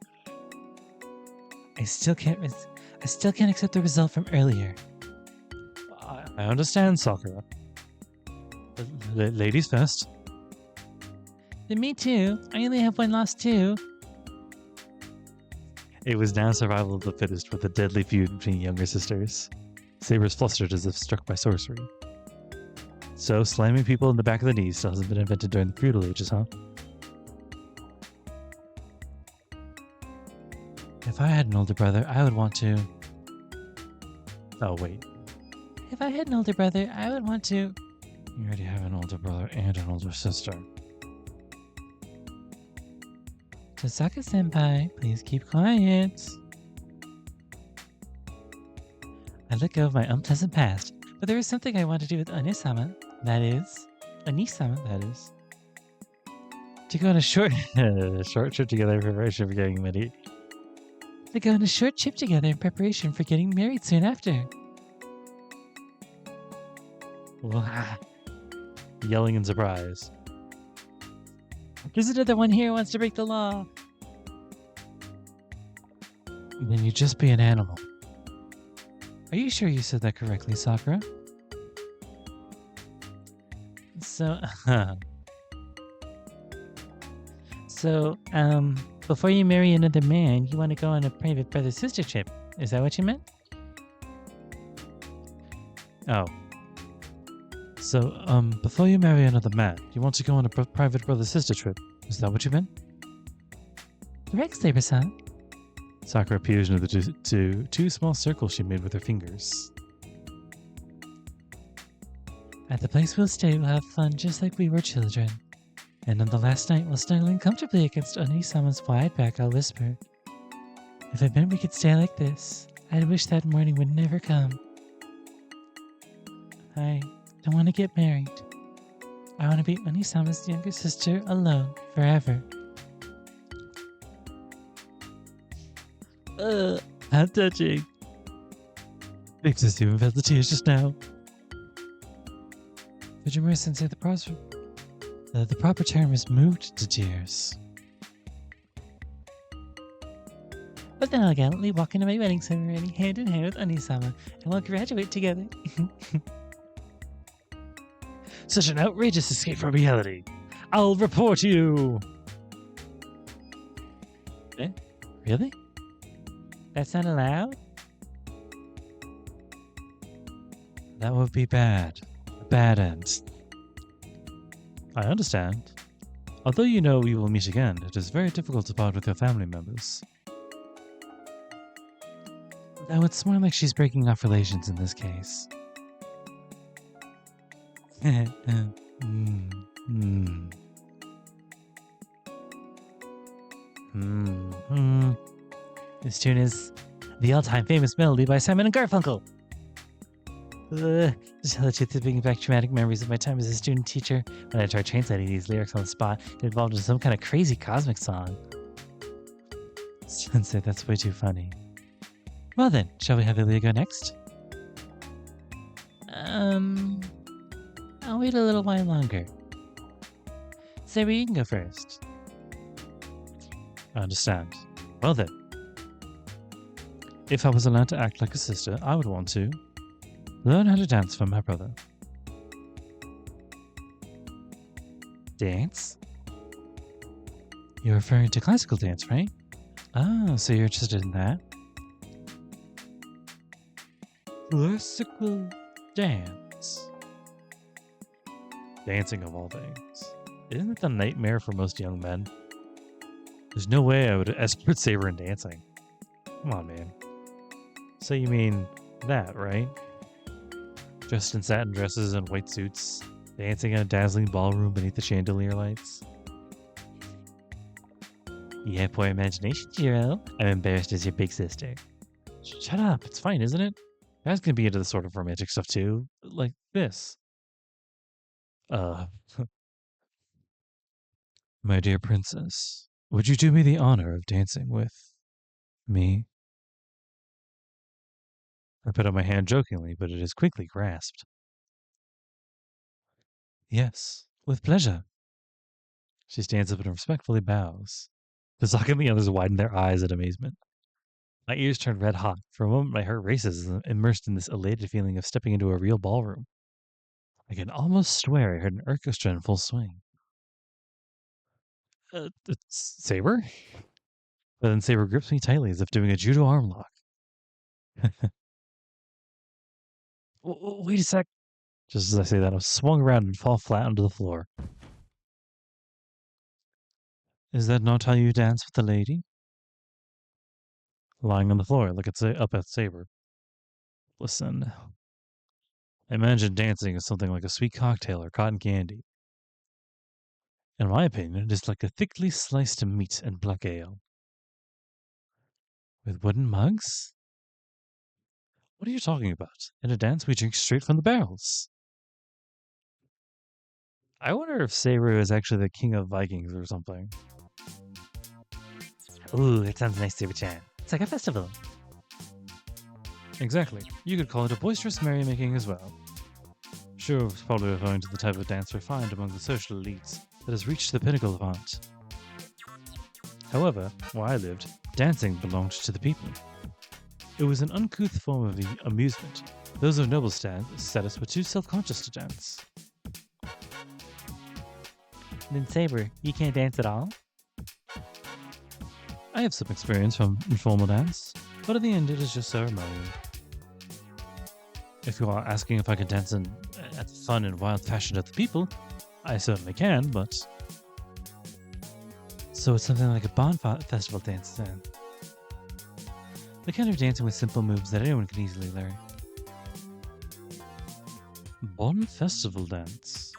I still can't accept the result from earlier. I understand, Sakura. Ladies first. Then me too. I only have one loss too. It was now survival of the fittest with a deadly feud between younger sisters. Sabers flustered as if struck by sorcery. So, slamming people in the back of the knees still hasn't been invented during the feudal ages, huh? If I had an older brother, I would want to... Oh, wait. If I had an older brother, I would want to... You already have an older brother and an older sister. Tasaka-senpai, please keep quiet. I let go of my unpleasant past, but there was something I wanted to do with Onisama. That is... Onisama, that is. To go on a short... short trip together in preparation for getting married. To go on a short trip together in preparation for getting married soon after. Yelling in surprise. There's another one here who wants to break the law. Then you just be an animal. Are you sure you said that correctly, Sakura? So, before you marry another man, you want to go on a private brother-sister trip. Is that what you meant? Oh. So, before you marry another man, you want to go on a private brother-sister trip. Is that what you meant? Correct, Saber-san. Sakura peers into the two small circles she made with her fingers. At the place we'll stay, we'll have fun just like we were children. And on the last night, while snuggling comfortably against Onisama's wide back, I'll whisper, if it meant we could stay like this, I'd wish that morning would never come. I don't want to get married. I want to be Onisama's younger sister alone forever. How touching. Just even felt the tears just now. Fujimura-sensei, the proper term is moved to tears. But then I'll gallantly walk into my wedding ceremony hand in hand with Onisama, and we'll graduate together. Such an outrageous escape from reality. I'll report you. Really? That's not allowed? That would be bad. A bad end. I understand. Although you know we will meet again, it is very difficult to part with your family members. Though it's more like she's breaking off relations in this case. This tune is the all-time famous melody by Simon and Garfunkel. To tell the truth, it's bringing back traumatic memories of my time as a student teacher. When I tried translating these lyrics on the spot, it evolved into some kind of crazy cosmic song. Sensei, that's way too funny. Well then, shall we have Ilya go next? I'll wait a little while longer. Saber, you can go first. I understand. Well then. If I was allowed to act like a sister, I would want to learn how to dance for my brother. Dance? You're referring to classical dance, right? Oh, so you're interested in that? Classical dance. Dancing of all things. Isn't it the nightmare for most young men? There's no way I would escort Saber in dancing. Come on, man. So you mean that, right? Dressed in satin dresses and white suits, dancing in a dazzling ballroom beneath the chandelier lights. You have poor imagination, Jiro. I'm embarrassed as your big sister. Shut up, it's fine, isn't it? Guys can be into this sort of romantic stuff too, like this. My dear princess, would you do me the honor of dancing with Me? I put out my hand jokingly, but it is quickly grasped. Yes, with pleasure. She stands up and respectfully bows. The Sokka and the others widen their eyes at amazement. My ears turned red hot. For a moment, my heart races, immersed in this elated feeling of stepping into a real ballroom. I can almost swear I heard an orchestra in full swing. Saber? But then Saber grips me tightly as if doing a judo arm lock. Wait a sec. Just as I say that, I swung around and fall flat onto the floor. Is that not how you dance with the lady? Lying on the floor, I look up at Saber. Listen. I imagine dancing is something like a sweet cocktail or cotton candy. In my opinion, it is like a thickly sliced meat and black ale. With wooden mugs? What are you talking about? In a dance, we drink straight from the barrels. I wonder if Saber is actually the king of Vikings or something. Ooh, it sounds nice, Saber-chan. It's like a festival. Exactly. You could call it a boisterous merrymaking as well. Sure, it's probably referring to the type of dance refined among the social elites that has reached the pinnacle of art. However, where I lived, dancing belonged to the people. It was an uncouth form of amusement. Those of noble status were too self-conscious to dance. Then Saber, you can't dance at all? I have some experience from informal dance, but in the end it is just ceremonial. If you are asking if I can dance at fun and wild fashion of the people, I certainly can, but... So it's something like a bonfire festival dance then? The kind of dancing with simple moves that anyone can easily learn. Bon festival dance.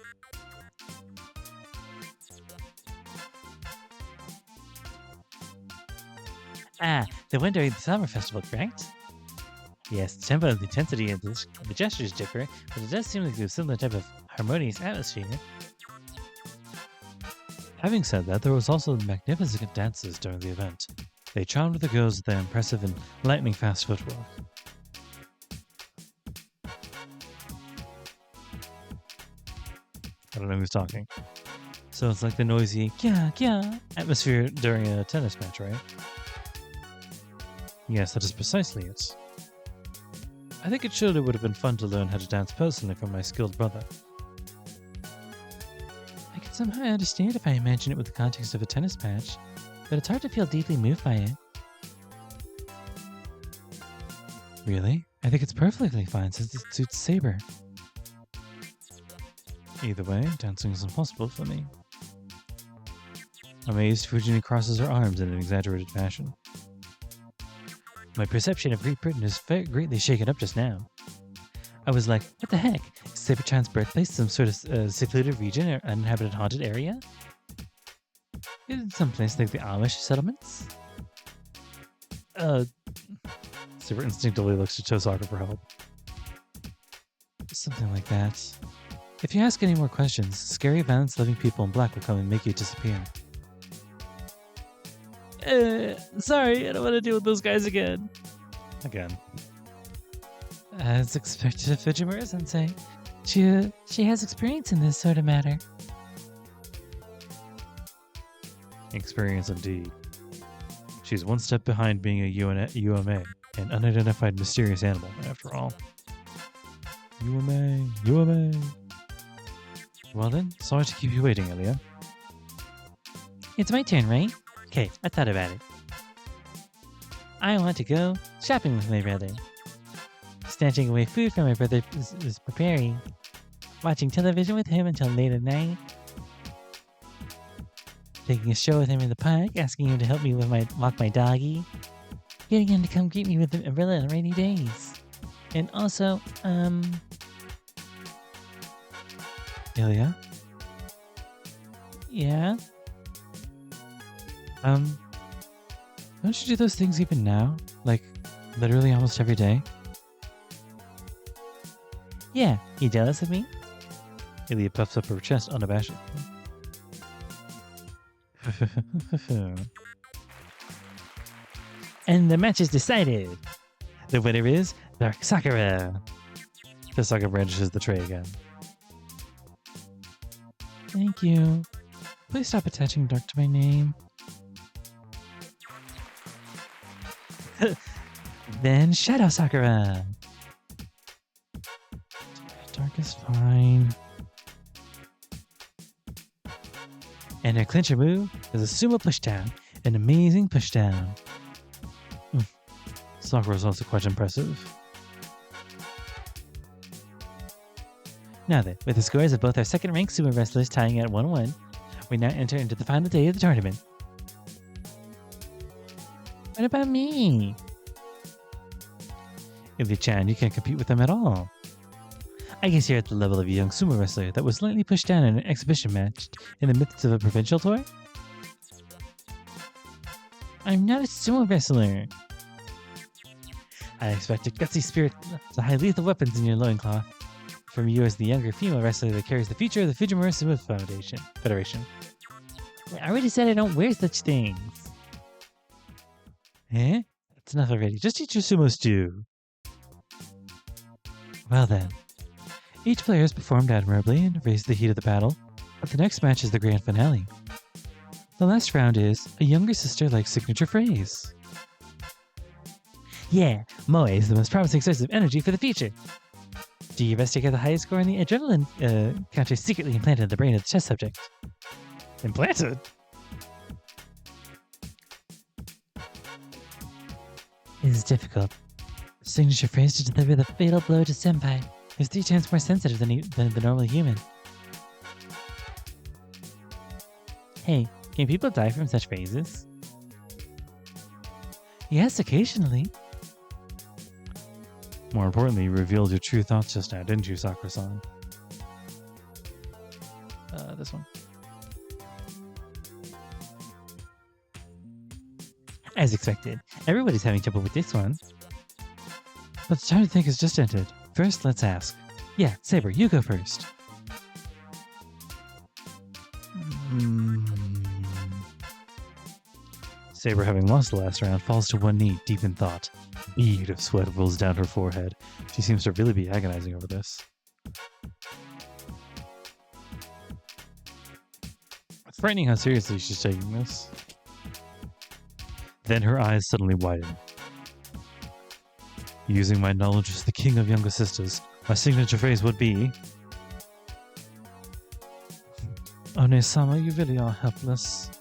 Ah, the one during the summer festival, correct? Yes, the tempo and the intensity of the gestures differ, but it does seem like a similar type of harmonious atmosphere. Having said that, there was also magnificent dances during the event. They charmed the girls with their impressive and lightning-fast footwork. I don't know who's talking. So it's like the noisy "kya kya" atmosphere during a tennis match, right? Yes, that is precisely it. I think it surely would have been fun to learn how to dance personally from my skilled brother. I can somehow understand if I imagine it with the context of a tennis match, but it's hard to feel deeply moved by it. Really? I think it's perfectly fine since it suits Saber. Either way, dancing is impossible for me. Amazed, Fujini crosses her arms in an exaggerated fashion. My perception of Great Britain is greatly shaken up just now. I was like, what the heck? Is Saber-chan's birthplace some sort of secluded region or uninhabited haunted area? Is it someplace like the Amish settlements? Saber instinctively looks to Tosaka for help. Something like that. If you ask any more questions, scary, violence-loving people in black will come and make you disappear. Sorry, I don't want to deal with those guys again. Again. As expected of Fujimura-sensei, she has experience in this sort of matter. Experience indeed. She's one step behind being a UMA, an unidentified mysterious animal, after all. UMA. Well then, sorry to keep you waiting, Emiya. It's my turn, right? Okay, I thought about it. I want to go shopping with my brother. Snatching away food from my brother is preparing. Watching television with him until late at night. Taking a stroll with him in the park, asking him to help me with walk my doggy. Getting him to come greet me with an umbrella on rainy days. And also, Ilya? Yeah? Don't you do those things even now? Like, literally almost every day? Yeah, you jealous of me? Ilya puffs up her chest unabashedly. And the match is decided. The winner is Dark Sakura. The Sakura brandishes the tray again. Thank you. Please stop attaching dark to my name. Then Shadow Sakura. Dark is fine. And her clincher move is a sumo pushdown. An amazing pushdown. Sakura is also quite impressive. Now then, with the scores of both our second-ranked sumo wrestlers tying at 1-1, we now enter into the final day of the tournament. What about me? Emiya-chan, you can't compete with them at all. I guess you're at the level of a young sumo wrestler that was slightly pushed down in an exhibition match in the midst of a provincial tour? I'm not a sumo wrestler. I expect a gutsy spirit to hide lethal weapons in your loincloth from you as the younger female wrestler that carries the future of the Fujimura Sumo Federation. I already said I don't wear such things. Eh? That's enough already. Just eat your sumo stew. Well then. Each player has performed admirably and raised the heat of the battle, but the next match is the grand finale. The last round is a younger sister like signature phrase. Yeah, Moe is the most promising source of energy for the future. Do you best to get the highest score in the adrenaline counter secretly implanted in the brain of the test subject? Implanted? It is difficult. Signature phrase to deliver the fatal blow to Senpai is 3 times more sensitive than the normal human. Hey, can people die from such phrases? Yes, occasionally. More importantly, you revealed your true thoughts just now, didn't you, Sakura-san? This one. As expected, everybody's having trouble with this one. But the time to think has just ended. First, let's ask. Yeah, Saber, you go first. Saber, having lost the last round, falls to one knee, deep in thought. A bead of sweat rolls down her forehead. She seems to really be agonizing over this. It's frightening how seriously she's taking this. Then her eyes suddenly widen. Using my knowledge as the king of younger sisters, my signature phrase would be... One-sama, you really are helpless.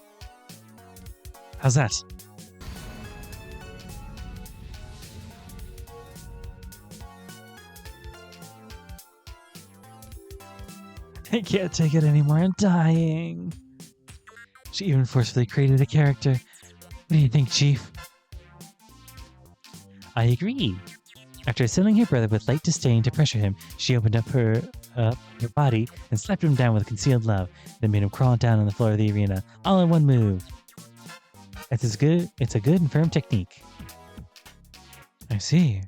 How's that? I can't take it anymore, I'm dying. She even forcefully created a character. What do you think, Chief? I agree. After assailing her brother with light disdain to pressure him, she opened up her body and slapped him down with concealed love, then made him crawl down on the floor of the arena, all in one move. It's a good and firm technique. I see.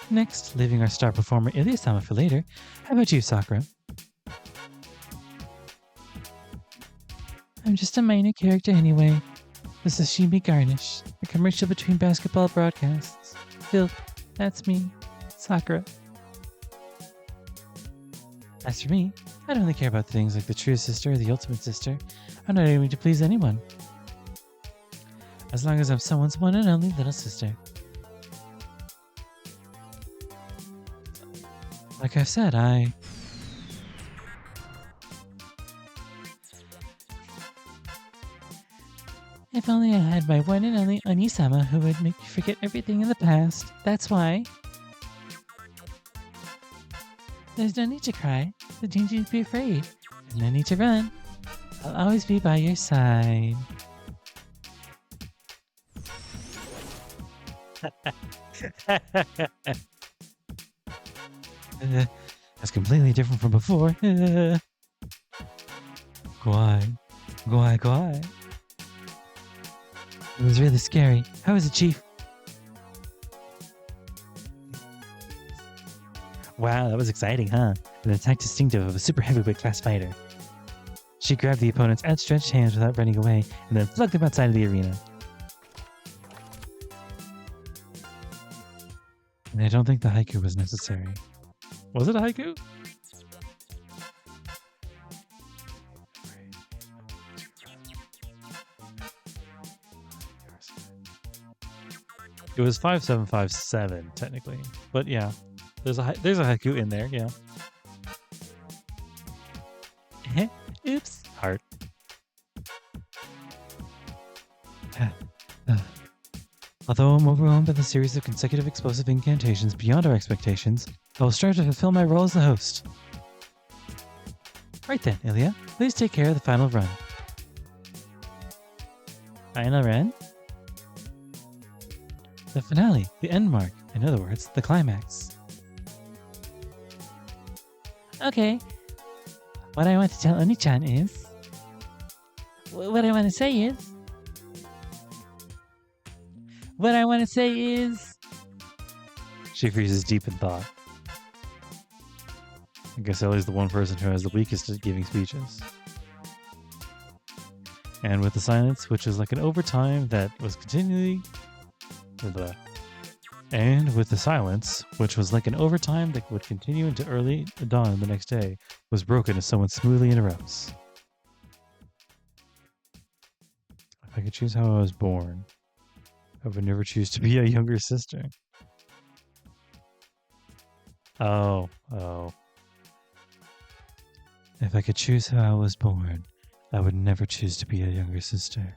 Next, leaving our star performer Emiya-sama for later, how about you, Sakura? I'm just a minor character anyway. The sashimi garnish, a commercial between basketball broadcasts. Phil, that's me, Sakura. As for me, I don't really care about things like the true sister or the ultimate sister. I'm not aiming to please anyone. As long as I'm someone's one and only little sister. Like I've said, If only I had my one and only Oni-sama who would make me forget everything in the past. That's why. There's no need to cry. There's no need to be afraid. There's no need to run. I'll always be by your side. That's completely different from before. Go. It was really scary. How was it, Chief? Wow, that was exciting, huh? An attack distinctive of a super heavyweight class fighter. She grabbed the opponent's outstretched hands without running away, and then plugged them outside of the arena. And I don't think the haiku was necessary. Was it a haiku? It was 5757 technically, but yeah, there's a haiku in there. Yeah. Oops. Heart. Although I'm overwhelmed by the series of consecutive explosive incantations beyond our expectations, I will strive to fulfill my role as the host. Right then, Ilya, please take care of the final run. Final run? The finale, the end mark, in other words, the climax. Okay. What I want to tell Oni-chan is... What I want to say is... She freezes deep in thought. I guess Ellie's the one person who has the weakest at giving speeches. And with the silence, which is like an overtime that was continually... And with the silence, which was like an overtime that would continue into early dawn the next day, was broken as someone smoothly interrupts. If I could choose how I was born, I would never choose to be a younger sister. Oh. If I could choose how I was born, I would never choose to be a younger sister.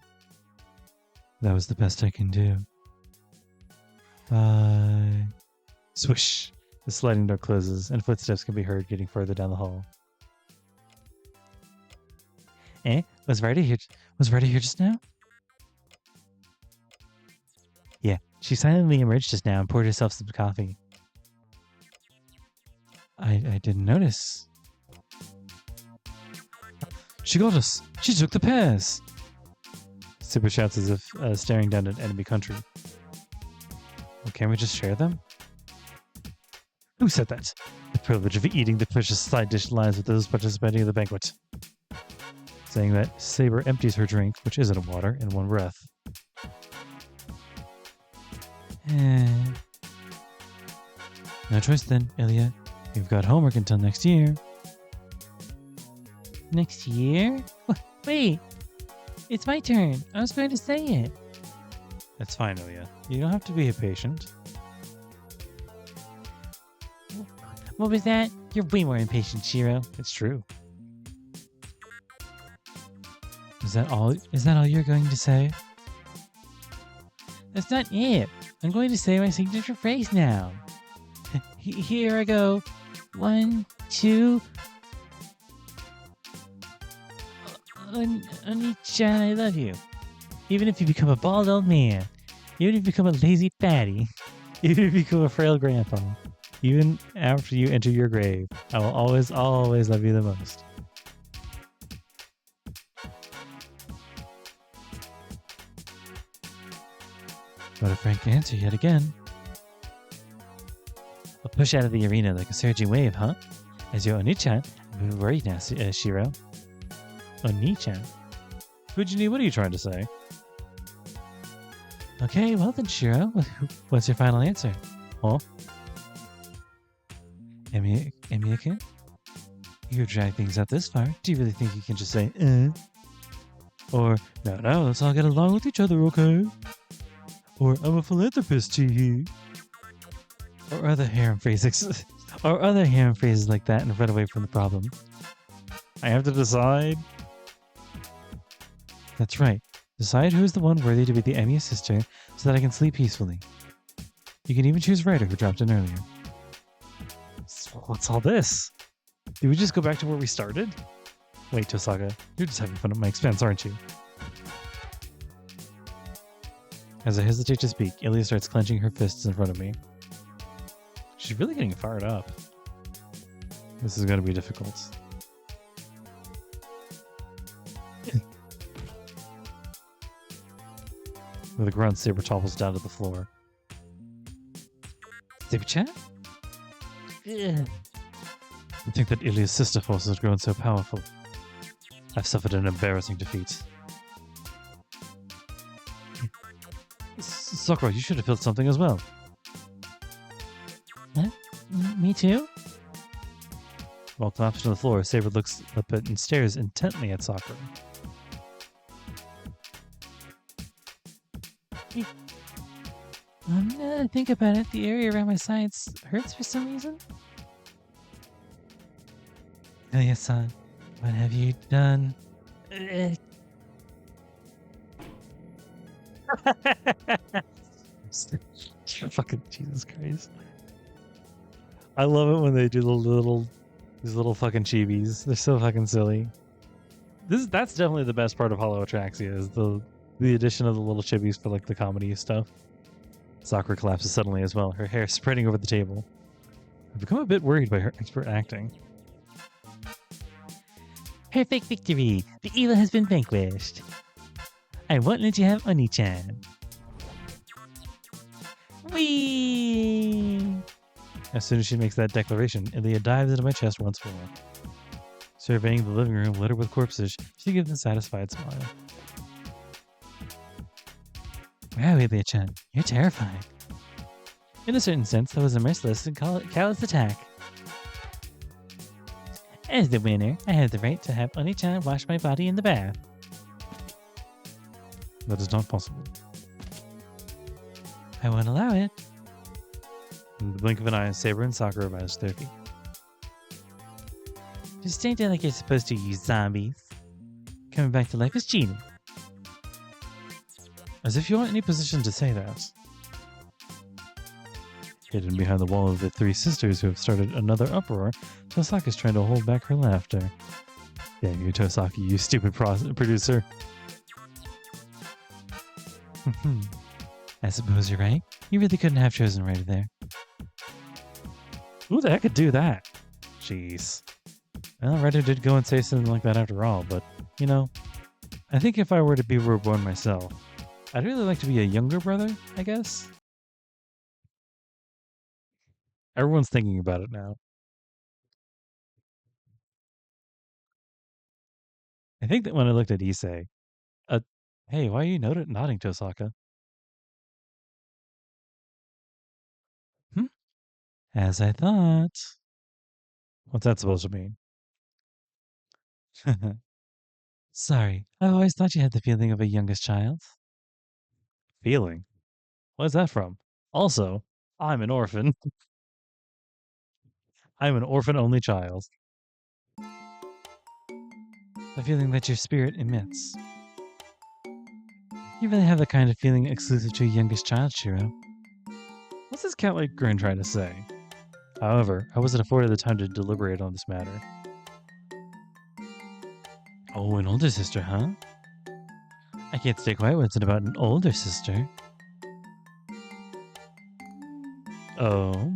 That was the best I can do. Bye. Swish! The sliding door closes, and footsteps can be heard getting further down the hall. Was Ryder here just now? Yeah, she silently emerged just now and poured herself some coffee. I didn't notice. She got us! She took the pears! Saber shouts as if staring down at enemy country. Well, can't we just share them? Who said that? The privilege of eating the precious side dish lies with those participating in the banquet. Saying that, Saber empties her drink, which isn't water, in one breath. No choice then, Ilya. You've got homework until next year. Next year? Wait! It's my turn. I was going to say it. That's fine, Ilya. You don't have to be impatient. What was that? You're way more impatient, Shiro. It's true. Is that all you're going to say? That's not it. I'm going to say my signature phrase now. Here I go. 1, 2. Oni-chan, I love you. Even if you become a bald old man. Even if you become a lazy fatty. Even if you become a frail grandpa. Even after you enter your grave, I will always, always love you the most. What a frank answer yet again. I'll push out of the arena like a surging wave, huh? As your Oni-chan, I'm worried now, Shiro. Oni-chan? Fujini, what are you trying to say? Okay, well then, Shiro, what's your final answer? Huh? Emiya-kun? You drag things out this far. Do you really think you can just say, Or, no, let's all get along with each other, okay? Or, I'm a philanthropist, tee. Or other harem phrases. Or other harem phrases like that and run away from the problem. I have to decide. That's right. Decide who's the one worthy to be the Emiya sister so that I can sleep peacefully. You can even choose Ryder, who dropped in earlier. What's all this? Did we just go back to where we started? Wait, Tosaga, you're just having fun at my expense, aren't you? As I hesitate to speak, Ilya starts clenching her fists in front of me. She's really getting fired up. This is going to be difficult. With a grunt, Saber topples down to the floor. Saber-chan? I think that Ilya's sister force has grown so powerful. I've suffered an embarrassing defeat. Sakura, you should have felt something as well. Me too? While collapsed to the floor, Saber looks up and stares intently at Sakura. Now that I think about it, the area around my sides hurts for some reason. Elia-san, what have you done? Fucking Jesus Christ. I love it when they do these little fucking chibis. They're so fucking silly. That's definitely the best part of Hollow Ataraxia is the addition of the little chibis for like the comedy stuff. Sakura collapses suddenly as well, her hair spreading over the table. I've become a bit worried by her expert acting. Perfect victory! The evil has been vanquished. I won't let you have Oni-chan. Whee! As soon as she makes that declaration, Ilya dives into my chest once more. Surveying the living room littered with corpses, she gives a satisfied smile. Wow, Ilya-chan, you're terrifying. In a certain sense, that was a merciless and callous attack. As the winner, I have the right to have Oni-chan wash my body in the bath. That is not possible. I won't allow it. In the blink of an eye, Saber and Sakura rise to their feet. Just stand there like you're supposed to, you zombies. Coming back to life is cheating. As if you want any position to say that. Hidden behind the wall of the three sisters who have started another uproar, Tosaki's trying to hold back her laughter. Damn you, Tosaki, you stupid producer. I suppose you're right. You really couldn't have chosen right there. Who the heck could do that? Jeez. Well, Ryder did go and say something like that after all, but, you know, I think if I were to be reborn myself, I'd really like to be a younger brother, I guess. Everyone's thinking about it now. I think that when I looked at Issei, hey, why are you nodding, Tosaka? As I thought. What's that supposed to mean? Sorry, I've always thought you had the feeling of a youngest child. Feeling? What's that from? Also, I'm an orphan. I'm an orphan-only child. The feeling that your spirit emits. You really have the kind of feeling exclusive to a youngest child, Shiro. What's this cat-like grin trying to say? However, I wasn't afforded the time to deliberate on this matter. Oh, an older sister, huh? I can't stay quiet when it's about an older sister. Oh.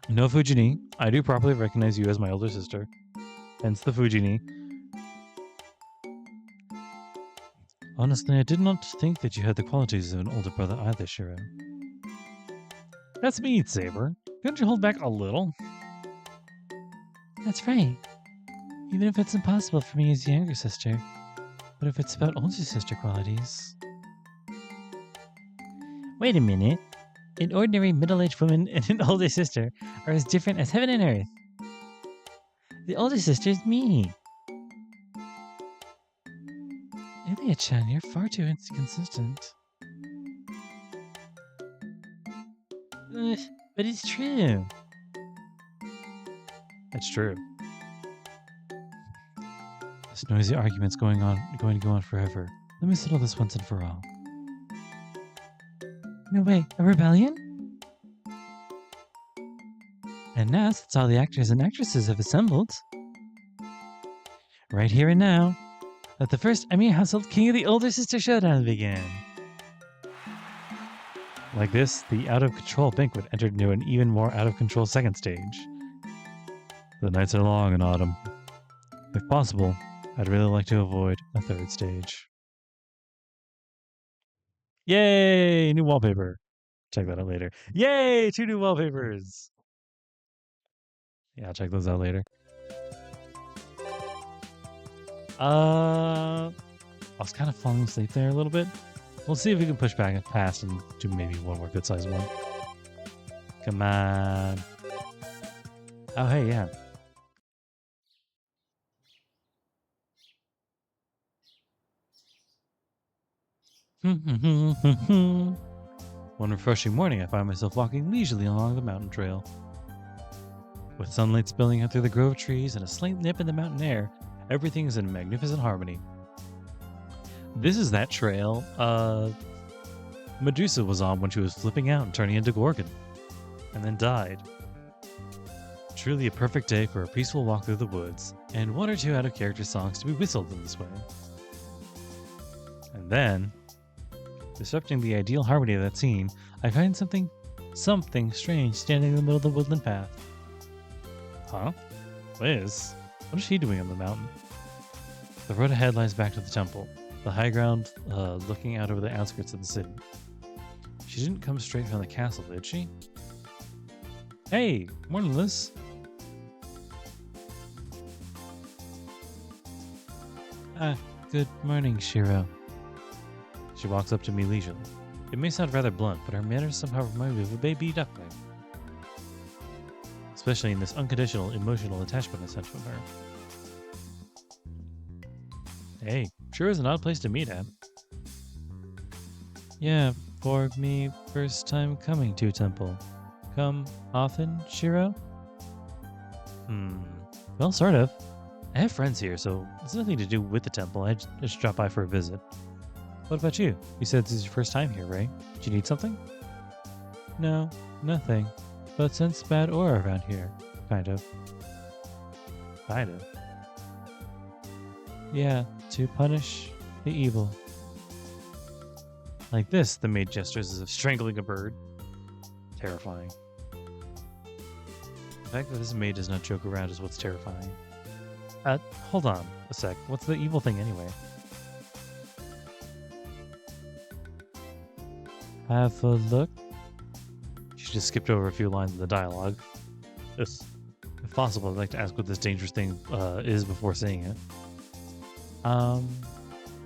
No, Fujini. I do properly recognize you as my older sister. Hence the Fujini. Honestly, I did not think that you had the qualities of an older brother either, Shiro. That's me, Saber. Couldn't you hold back a little? That's right. Even if it's impossible for me as a younger sister. But if it's about older sister qualities... Wait a minute. An ordinary middle-aged woman and an older sister are as different as heaven and earth. The older sister is me. Elia-chan, you're far too inconsistent. But it's true. It's true. This noisy argument's going to go on forever. Let me settle this once and for all. No way, a rebellion? And now, since all the actors and actresses have assembled, right here and now, let the first Emiya Household King of the Older Sister Showdown begin. Like this, the out-of-control banquet entered into an even more out-of-control second stage. The nights are long in autumn. If possible, I'd really like to avoid a third stage. Yay! New wallpaper. Check that out later. Yay! 2 new wallpapers! Yeah, I'll check those out later. I was kind of falling asleep there a little bit. We'll see if we can push back past and do maybe one more good-sized one. Come on. Oh, hey, yeah. One refreshing morning, I find myself walking leisurely along the mountain trail. With sunlight spilling out through the grove of trees and a slight nip in the mountain air, everything is in magnificent harmony. This is that trail Medusa was on when she was flipping out and turning into Gorgon, and then died. Truly a perfect day for a peaceful walk through the woods, and one or two out-of-character songs to be whistled in this way. And then, disrupting the ideal harmony of that scene, I find something strange standing in the middle of the woodland path. Huh? Liz? What is she doing on the mountain? The road ahead lies back to the temple, the high ground looking out over the outskirts of the city. She didn't come straight from the castle, did she? Hey! Morning, Liz! Good morning, Shiro. She walks up to me leisurely. It may sound rather blunt, but her manners somehow remind me of a baby duckling. Especially in this unconditional emotional attachment I sense from her. Hey, sure is an odd place to meet at. Yeah, for me, first time coming to temple. Come often, Shiro? Well, sort of. I have friends here, so it's nothing to do with the temple. I just dropped by for a visit. What about you? You said this is your first time here, right? Do you need something? No, nothing. But sense bad aura around here. Kind of. Kind of? Yeah, to punish the evil. Like this, the maid gestures as if strangling a bird. Terrifying. The fact that this maid does not joke around is what's terrifying. Hold on a sec. What's the evil thing anyway? Have a look. She just skipped over a few lines of the dialogue. If possible, I'd like to ask what this dangerous thing is before saying it. Can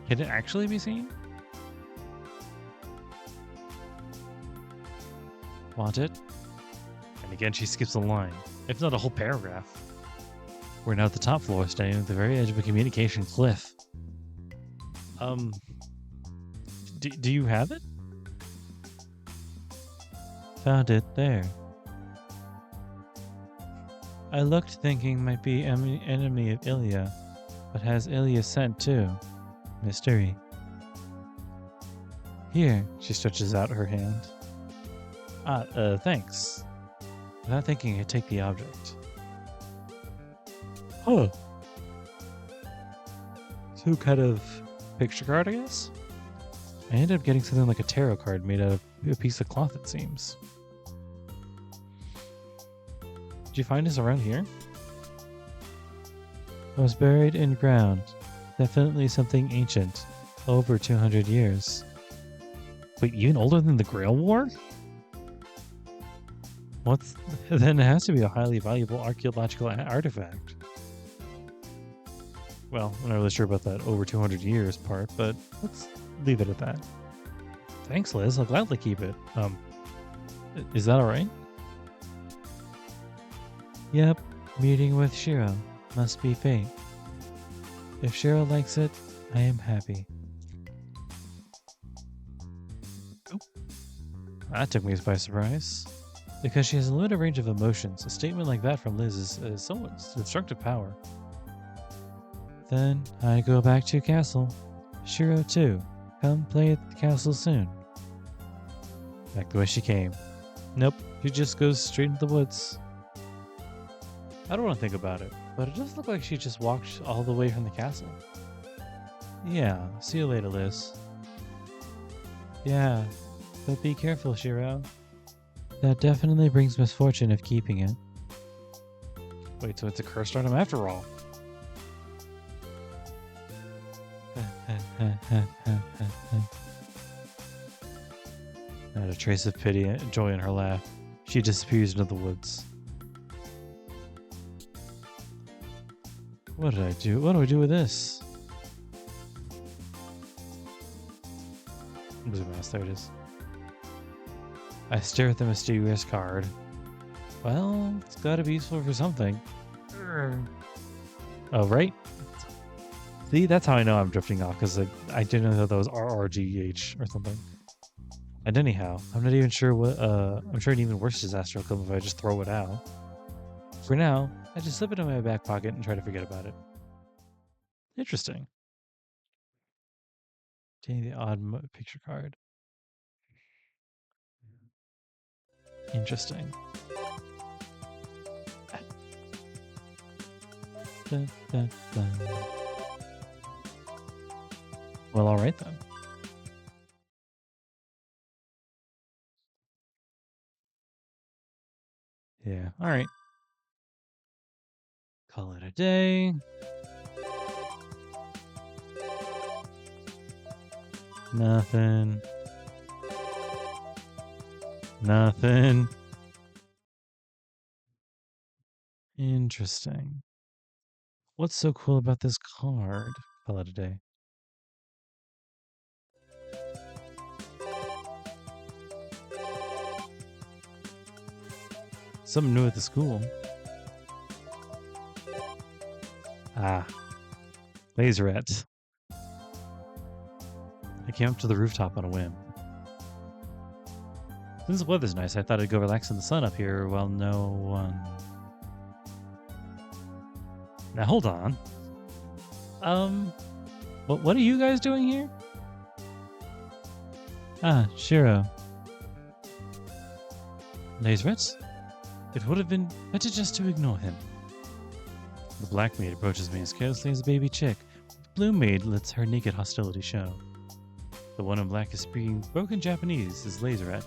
it actually be seen? Want it? And again, she skips a line, if not a whole paragraph. We're now at the top floor, standing at the very edge of a communication cliff. Do you have it? Found it there. I looked thinking might be enemy of Ilya, but has Ilya sent too? Mystery. Here, she stretches out her hand. Thanks. Without thinking, I take the object. Huh. Some kind of picture card, I guess? I ended up getting something like a tarot card made out of a piece of cloth, it seems. Did you find this around here? I was buried in ground. Definitely something ancient. Over 200 years. Wait, even older than the Grail War? Then it has to be a highly valuable archaeological artifact. Well, I'm not really sure about that over 200 years part, but let's leave it at that. Thanks, Liz. I'll gladly keep it. Is that alright? Yep. Meeting with Shiro. Must be fate. If Shiro likes it, I am happy. Oh. That took me by surprise. Because she has a limited range of emotions, a statement like that from Liz is somewhat destructive power. Then I go back to castle. Shiro too. Come play at the castle soon. Back the way she came. Nope, she just goes straight into the woods. I don't want to think about it, but it does look like she just walked all the way from the castle. Yeah, see you later, Liz. Yeah, but be careful, Shiro. That definitely brings misfortune if keeping it. Wait, so it's a cursed item after all. Not a trace of pity and joy in her laugh. She disappears into the woods. What did I do? What do I do with this? Zoom out, there it is. I stare at the mysterious card. Well, it's gotta be useful for something. Oh, right? See, that's how I know I'm drifting off, because I didn't know that was RRGH or something. And anyhow, I'm not even sure what, I'm sure an even worse disaster will come if I just throw it out. For now, I just slip it in my back pocket and try to forget about it. Interesting. Taking the odd picture card. Interesting. Dun, dun, dun. Well, all right then. Yeah, all right. Call it a day. Nothing. Nothing. Interesting. What's so cool about this card? Call it a day. Something new at the school. Ah. Laserette. I came up to the rooftop on a whim. Since the weather's nice, I thought I'd go relax in the sun up here while no one... Now hold on. What are you guys doing here? Ah, Shiro. Laserette? It would have been better just to ignore him. The black maid approaches me as carelessly as a baby chick. The blue maid lets her naked hostility show. The one in black is speaking broken Japanese is Laserette.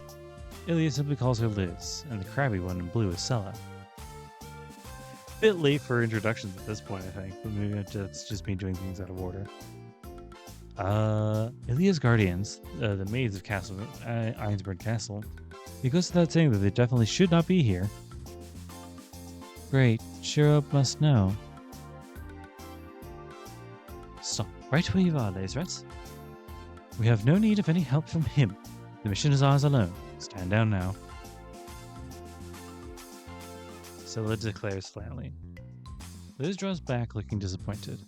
Ilya simply calls her Liz, and the crabby one in blue is Sella. Bit late for introductions at this point, I think, but maybe it's just me doing things out of order. Ilya's guardians, the maids of Castle Einsberg Castle, it goes without saying that they definitely should not be here. Great, Shiro must know. Stop right where you are, Laserette. We have no need of any help from him. The mission is ours alone. Stand down now. Scylla declares flatly. Liz draws back, looking disappointed.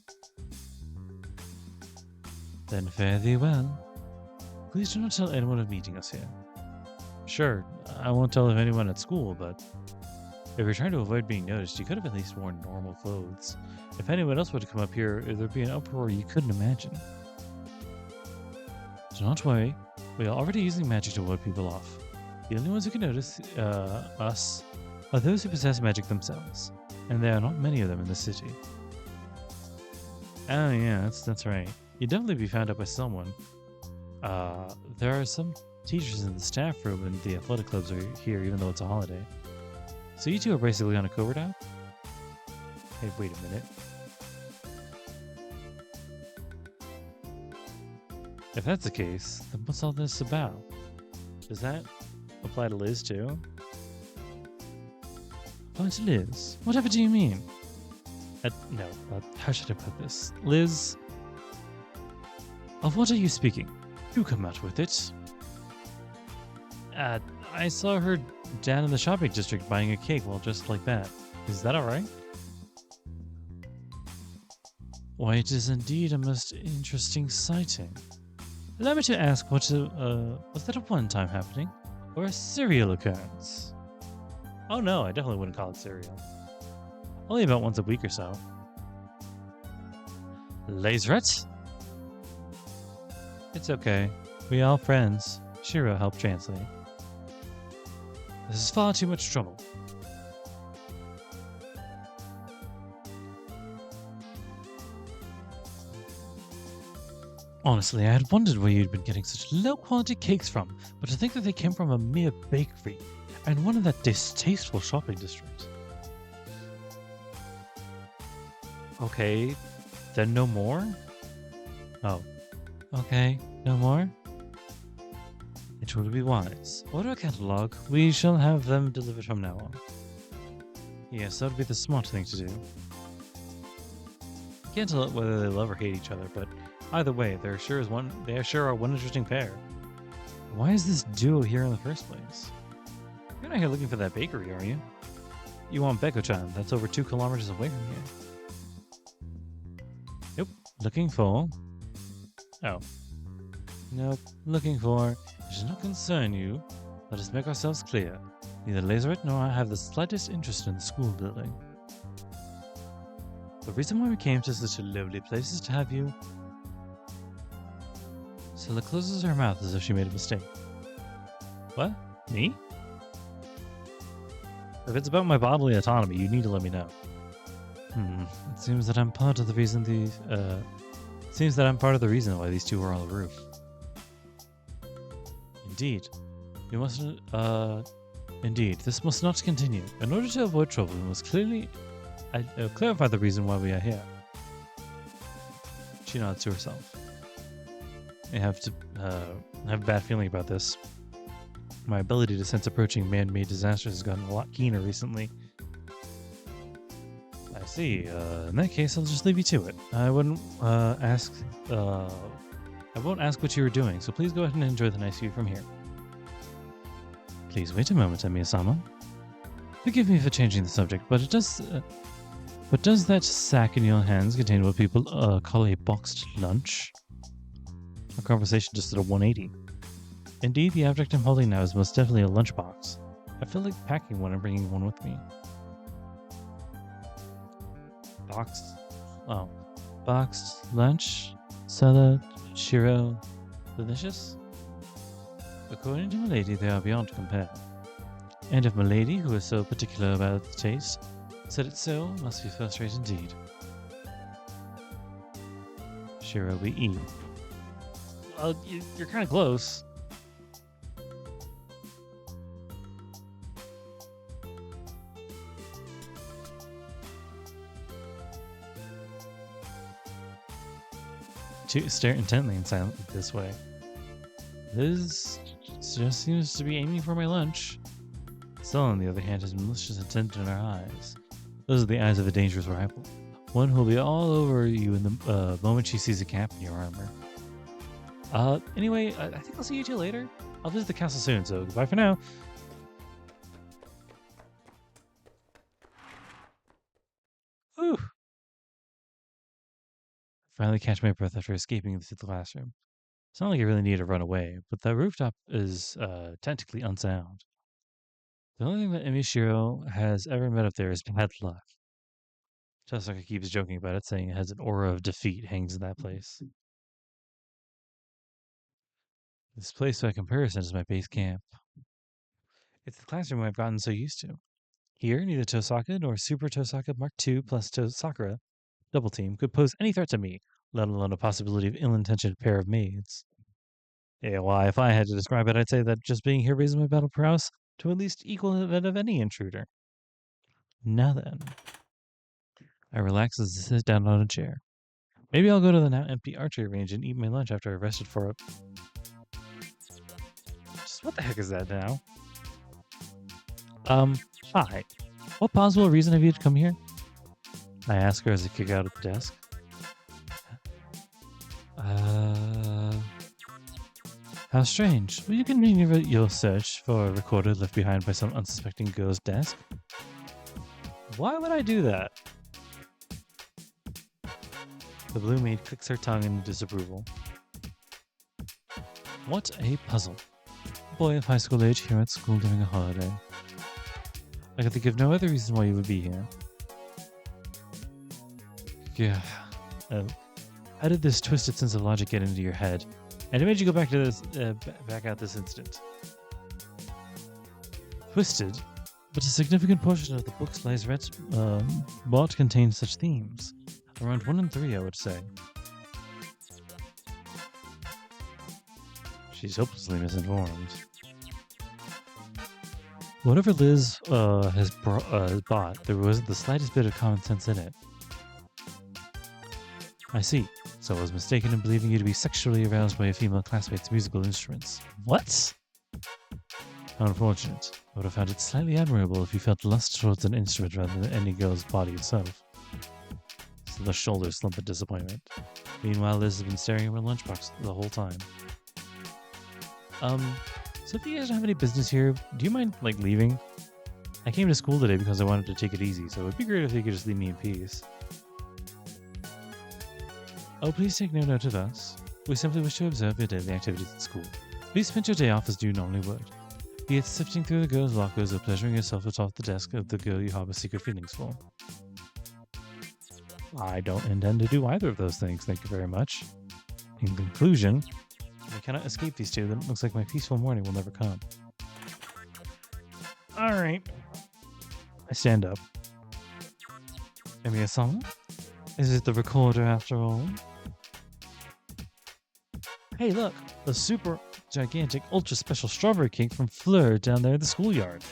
Then fare thee well. Please do not tell anyone of meeting us here. Sure, I won't tell anyone at school, but if you're trying to avoid being noticed, you could have at least worn normal clothes. If anyone else were to come up here, there'd be an uproar you couldn't imagine. Do not worry, we are already using magic to ward people off. The only ones who can notice us are those who possess magic themselves, and there are not many of them in the city. Oh yeah, that's right. You'd definitely be found out by someone. There are some teachers in the staff room and the athletic clubs are here even though it's a holiday. So you two are basically on a covert out? Hey, wait a minute. If that's the case, then what's all this about? Does that apply to Liz too? Apply to Liz? Whatever do you mean? No, how should I put this? Liz? Of what are you speaking? You come out with it. I saw her down in the shopping district buying a cake, well, just like that. Is that alright? Why, it is indeed a most interesting sighting. Allow me to ask, was that a one-time happening, or a serial occurrence? Oh no, I definitely wouldn't call it serial. Only about once a week or so. Laserette? It's okay. We all friends. Shiro helped translate. This is far too much trouble. Honestly, I had wondered where you'd been getting such low-quality cakes from, but to think that they came from a mere bakery, and one in that distasteful shopping district. Okay, then no more? Oh. Okay, no more? It would be wise. Order a catalog. We shall have them delivered from now on. Yes, that would be the smart thing to do. I can't tell whether they love or hate each other, but either way, they sure are one interesting pair. Why is this duo here in the first place? You're not here looking for that bakery, are you? You want Beko-chan. That's over 2 kilometers away from here. Nope. Looking for... Oh. Nope. Looking for... It should not concern you. Let us make ourselves clear. Neither Lazaret nor I have the slightest interest in the school building. The reason why we came to such a lovely place is to have you... Stella closes her mouth as if she made a mistake. What? Me? If it's about my bodily autonomy, you need to let me know. It seems that I'm part of the reason why these two are on the roof. Indeed. You mustn't, Indeed, this must not continue. In order to avoid trouble, we must clarify the reason why we are here. She nods to herself. I have a bad feeling about this. My ability to sense approaching man-made disasters has gotten a lot keener recently. I see. In that case, I'll just leave you to it. I wouldn't ask. I won't ask what you were doing, so please go ahead and enjoy the nice view from here. Please wait a moment, Emiya-sama. Forgive me for changing the subject, but it does. But does that sack in your hands contain what people call a boxed lunch? Our conversation just did a 180. Indeed, the object I'm holding now is most definitely a lunchbox. I feel like packing one and bringing one with me. Boxed lunch, salad, shiro, delicious? According to Milady, they are beyond compare. And if Milady, who is so particular about the taste, said it so, must be first rate indeed. Shiro we eat. Well, you're kind of close. To stare intently and silently this way. Liz just seems to be aiming for my lunch. Stella, on the other hand, has malicious intent in her eyes. Those are the eyes of a dangerous rival. One who will be all over you in the moment she sees a gap in your armor. Anyway, I think I'll see you two later. I'll visit the castle soon, so goodbye for now. Whew. Finally catch my breath after escaping through the classroom. It's not like I really need to run away, but that rooftop is technically unsound. The only thing that Emishiro has ever met up there is bad luck. Tosaka keeps joking about it, saying it has an aura of defeat hangs in that place. This place, by comparison, is my base camp. It's the classroom I've gotten so used to. Here, neither Tosaka nor Super Tosaka Mark II plus Sakura double team could pose any threat to me, let alone a possibility of ill-intentioned pair of maids. Yeah, why, if I had to describe it, I'd say that just being here raises my battle prowess to at least equal that of any intruder. Now then. I relax as I sit down on a chair. Maybe I'll go to the now empty archery range and eat my lunch after I rested for it. Just what the heck is that now? Hi. What possible reason have you to come here? I ask her as I kick out at the desk. How strange. Will you continue your search for a recorder left behind by some unsuspecting girl's desk? Why would I do that? The blue maid clicks her tongue in disapproval. What a puzzle. A boy of high school age here at school during a holiday. I can think of no other reason why you would be here. Yeah. How did this twisted sense of logic get into your head? And it made you go back to this, back out this instant. Twisted, but a significant portion of the books Lazaret bought contains such themes. Around 1 in 3, I would say. She's hopelessly misinformed. Whatever Liz has bought, there wasn't the slightest bit of common sense in it. I see. So I was mistaken in believing you to be sexually aroused by a female classmate's musical instruments. What? How unfortunate. I would have found it slightly admirable if you felt lust towards an instrument rather than any girl's body itself. So the shoulders slump in disappointment. Meanwhile, Liz has been staring at my lunchbox the whole time. So if you guys don't have any business here, do you mind, leaving? I came to school today because I wanted to take it easy, so it'd be great if you could just leave me in peace. Oh, please take no note of us. We simply wish to observe your daily activities at school. Please spend your day off as you normally would. Be it sifting through the girls' lockers or pleasuring yourself atop the desk of the girl you harbor secret feelings for. I don't intend to do either of those things, thank you very much. In conclusion, if I cannot escape these two, then it looks like my peaceful morning will never come. Alright. I stand up. Emiya-sama? Is it the recorder after all? Hey, look! The super gigantic ultra special strawberry cake from Fleur down there in the schoolyard.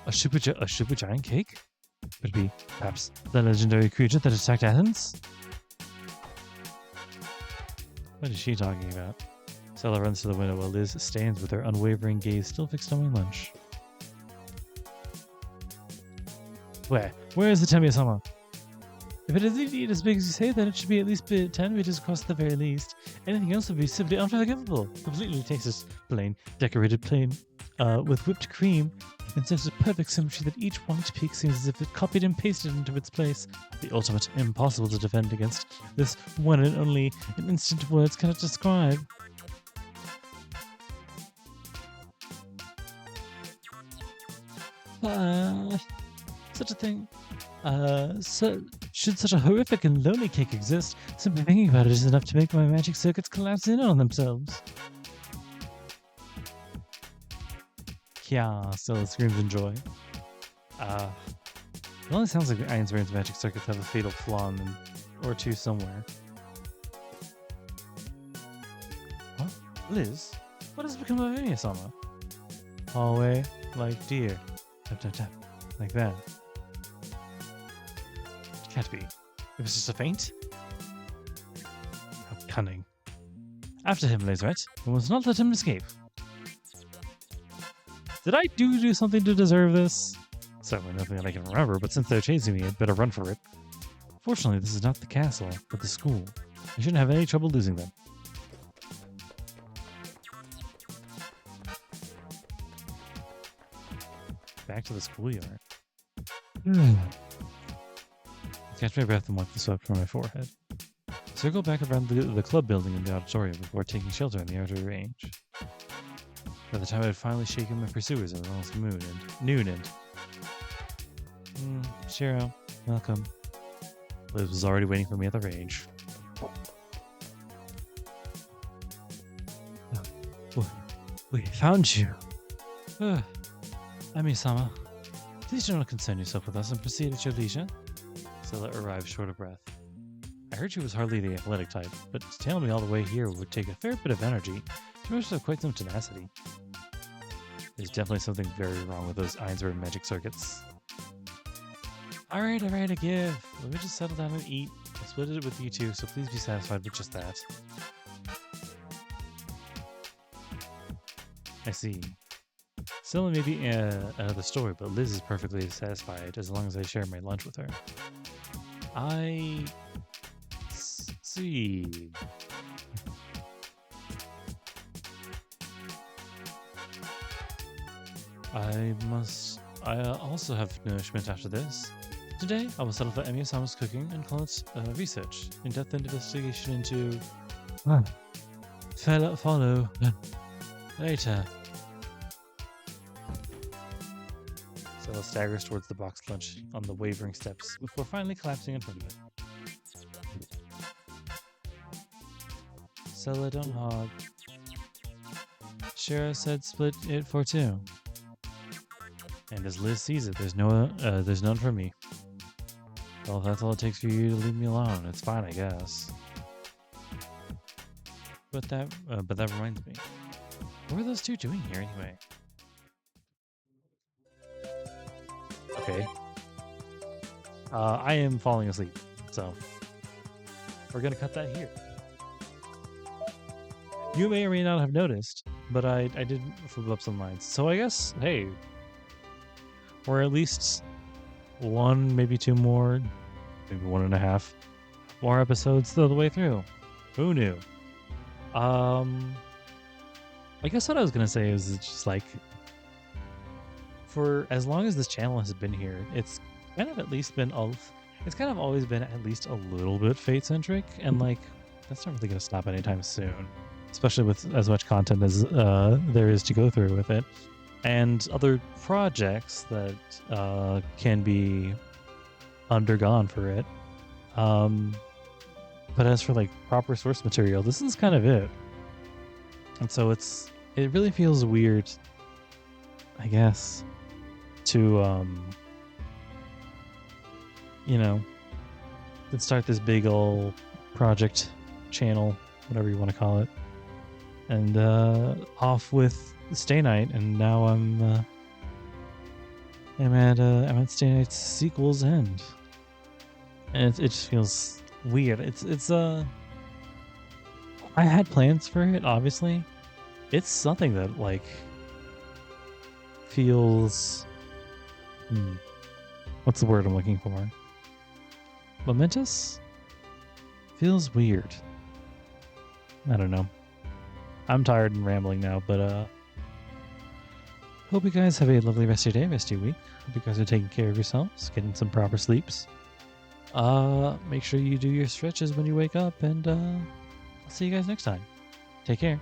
A super giant cake? Could it be perhaps the legendary creature that attacked Athens? What is she talking about? Stella runs to the window while Liz stands with her unwavering gaze still fixed on my lunch. Where is the Emiya-sama? If it is indeed as big as you say, then it should be at least 10 meters across at the very least. Anything else would be simply unforgivable. Completely tasteless, plain, decorated plain, with whipped cream, and such a perfect symmetry that each white peak seems as if it copied and pasted into its place. The ultimate, impossible to defend against. This one and only an instant words cannot describe. Such a thing. Should such a horrific and lonely cake exist, simply thinking about it is enough to make my magic circuits collapse in on themselves. Yeah, Stella screams in joy. It only sounds like the Ainsworth's magic circuits have a fatal flaw in them, or two somewhere. What? Liz? What has become of Emiya-sama? Hallway, like deer. Tap, tap, tap. Like that. Can't be. It was just a feint? How cunning. After him, Lazarette. We must not let him escape. Did I do something to deserve this? Certainly nothing that I can remember, but since they're chasing me, I'd better run for it. Fortunately, this is not the castle, but the school. I shouldn't have any trouble losing them. Back to the schoolyard. Catch my breath and wipe the sweat from my forehead. Circle back around the club building in the auditorium before taking shelter in the outer range. By the time I had finally shaken my pursuers, it was almost noon and... Shiro, welcome. Liz was already waiting for me at the range. We found you. Emiya-sama, please do not concern yourself with us and proceed at your leisure. Stella arrived short of breath. I heard she was hardly the athletic type, but to tail me all the way here would take a fair bit of energy. She must have quite some tenacity. There's definitely something very wrong with those Ainsworth magic circuits. Alright, I give. Let me just settle down and eat. I'll split it with you two, so please be satisfied with just that. I see. Stella may be another story, but Liz is perfectly satisfied as long as I share my lunch with her. I see. I also have nourishment after this. Today, I will settle for Emiya-sama's cooking and call it research, in-depth investigation into... Follow later. Stella staggers towards the boxed lunch on the wavering steps before finally collapsing in front of it. Stella, don't hog. Shira said split it for two. And as Liz sees it, there's none for me. Well, if that's all it takes for you to leave me alone, it's fine, I guess. But that reminds me. What were those two doing here anyway? Okay. I am falling asleep, so we're gonna cut that here. You may or may not have noticed, but I did flip up some lines. So I guess, hey, we're at least one, maybe two more, maybe 1.5 more episodes the way through. Who knew? I guess what I was gonna say is it's just like for as long as this channel has been here, it's kind of it's kind of always been at least a little bit fate centric, and like that's not really going to stop anytime soon, especially with as much content as there is to go through with it, and other projects that can be undergone for it. But as for like proper source material, this is kind of it. And so it really feels weird, I guess, to to start this big old project channel, whatever you want to call it, and off with Stay Night, and now I'm at Stay Night's sequel's end, and it just feels weird. It's I had plans for it, obviously. It's something that like feels what's the word I'm looking for? Momentous? Feels weird. I don't know. I'm tired and rambling now, but hope you guys have a lovely rest of your day, rest of your week. Hope you guys are taking care of yourselves, getting some proper sleeps. Make sure you do your stretches when you wake up, and I'll see you guys next time. Take care.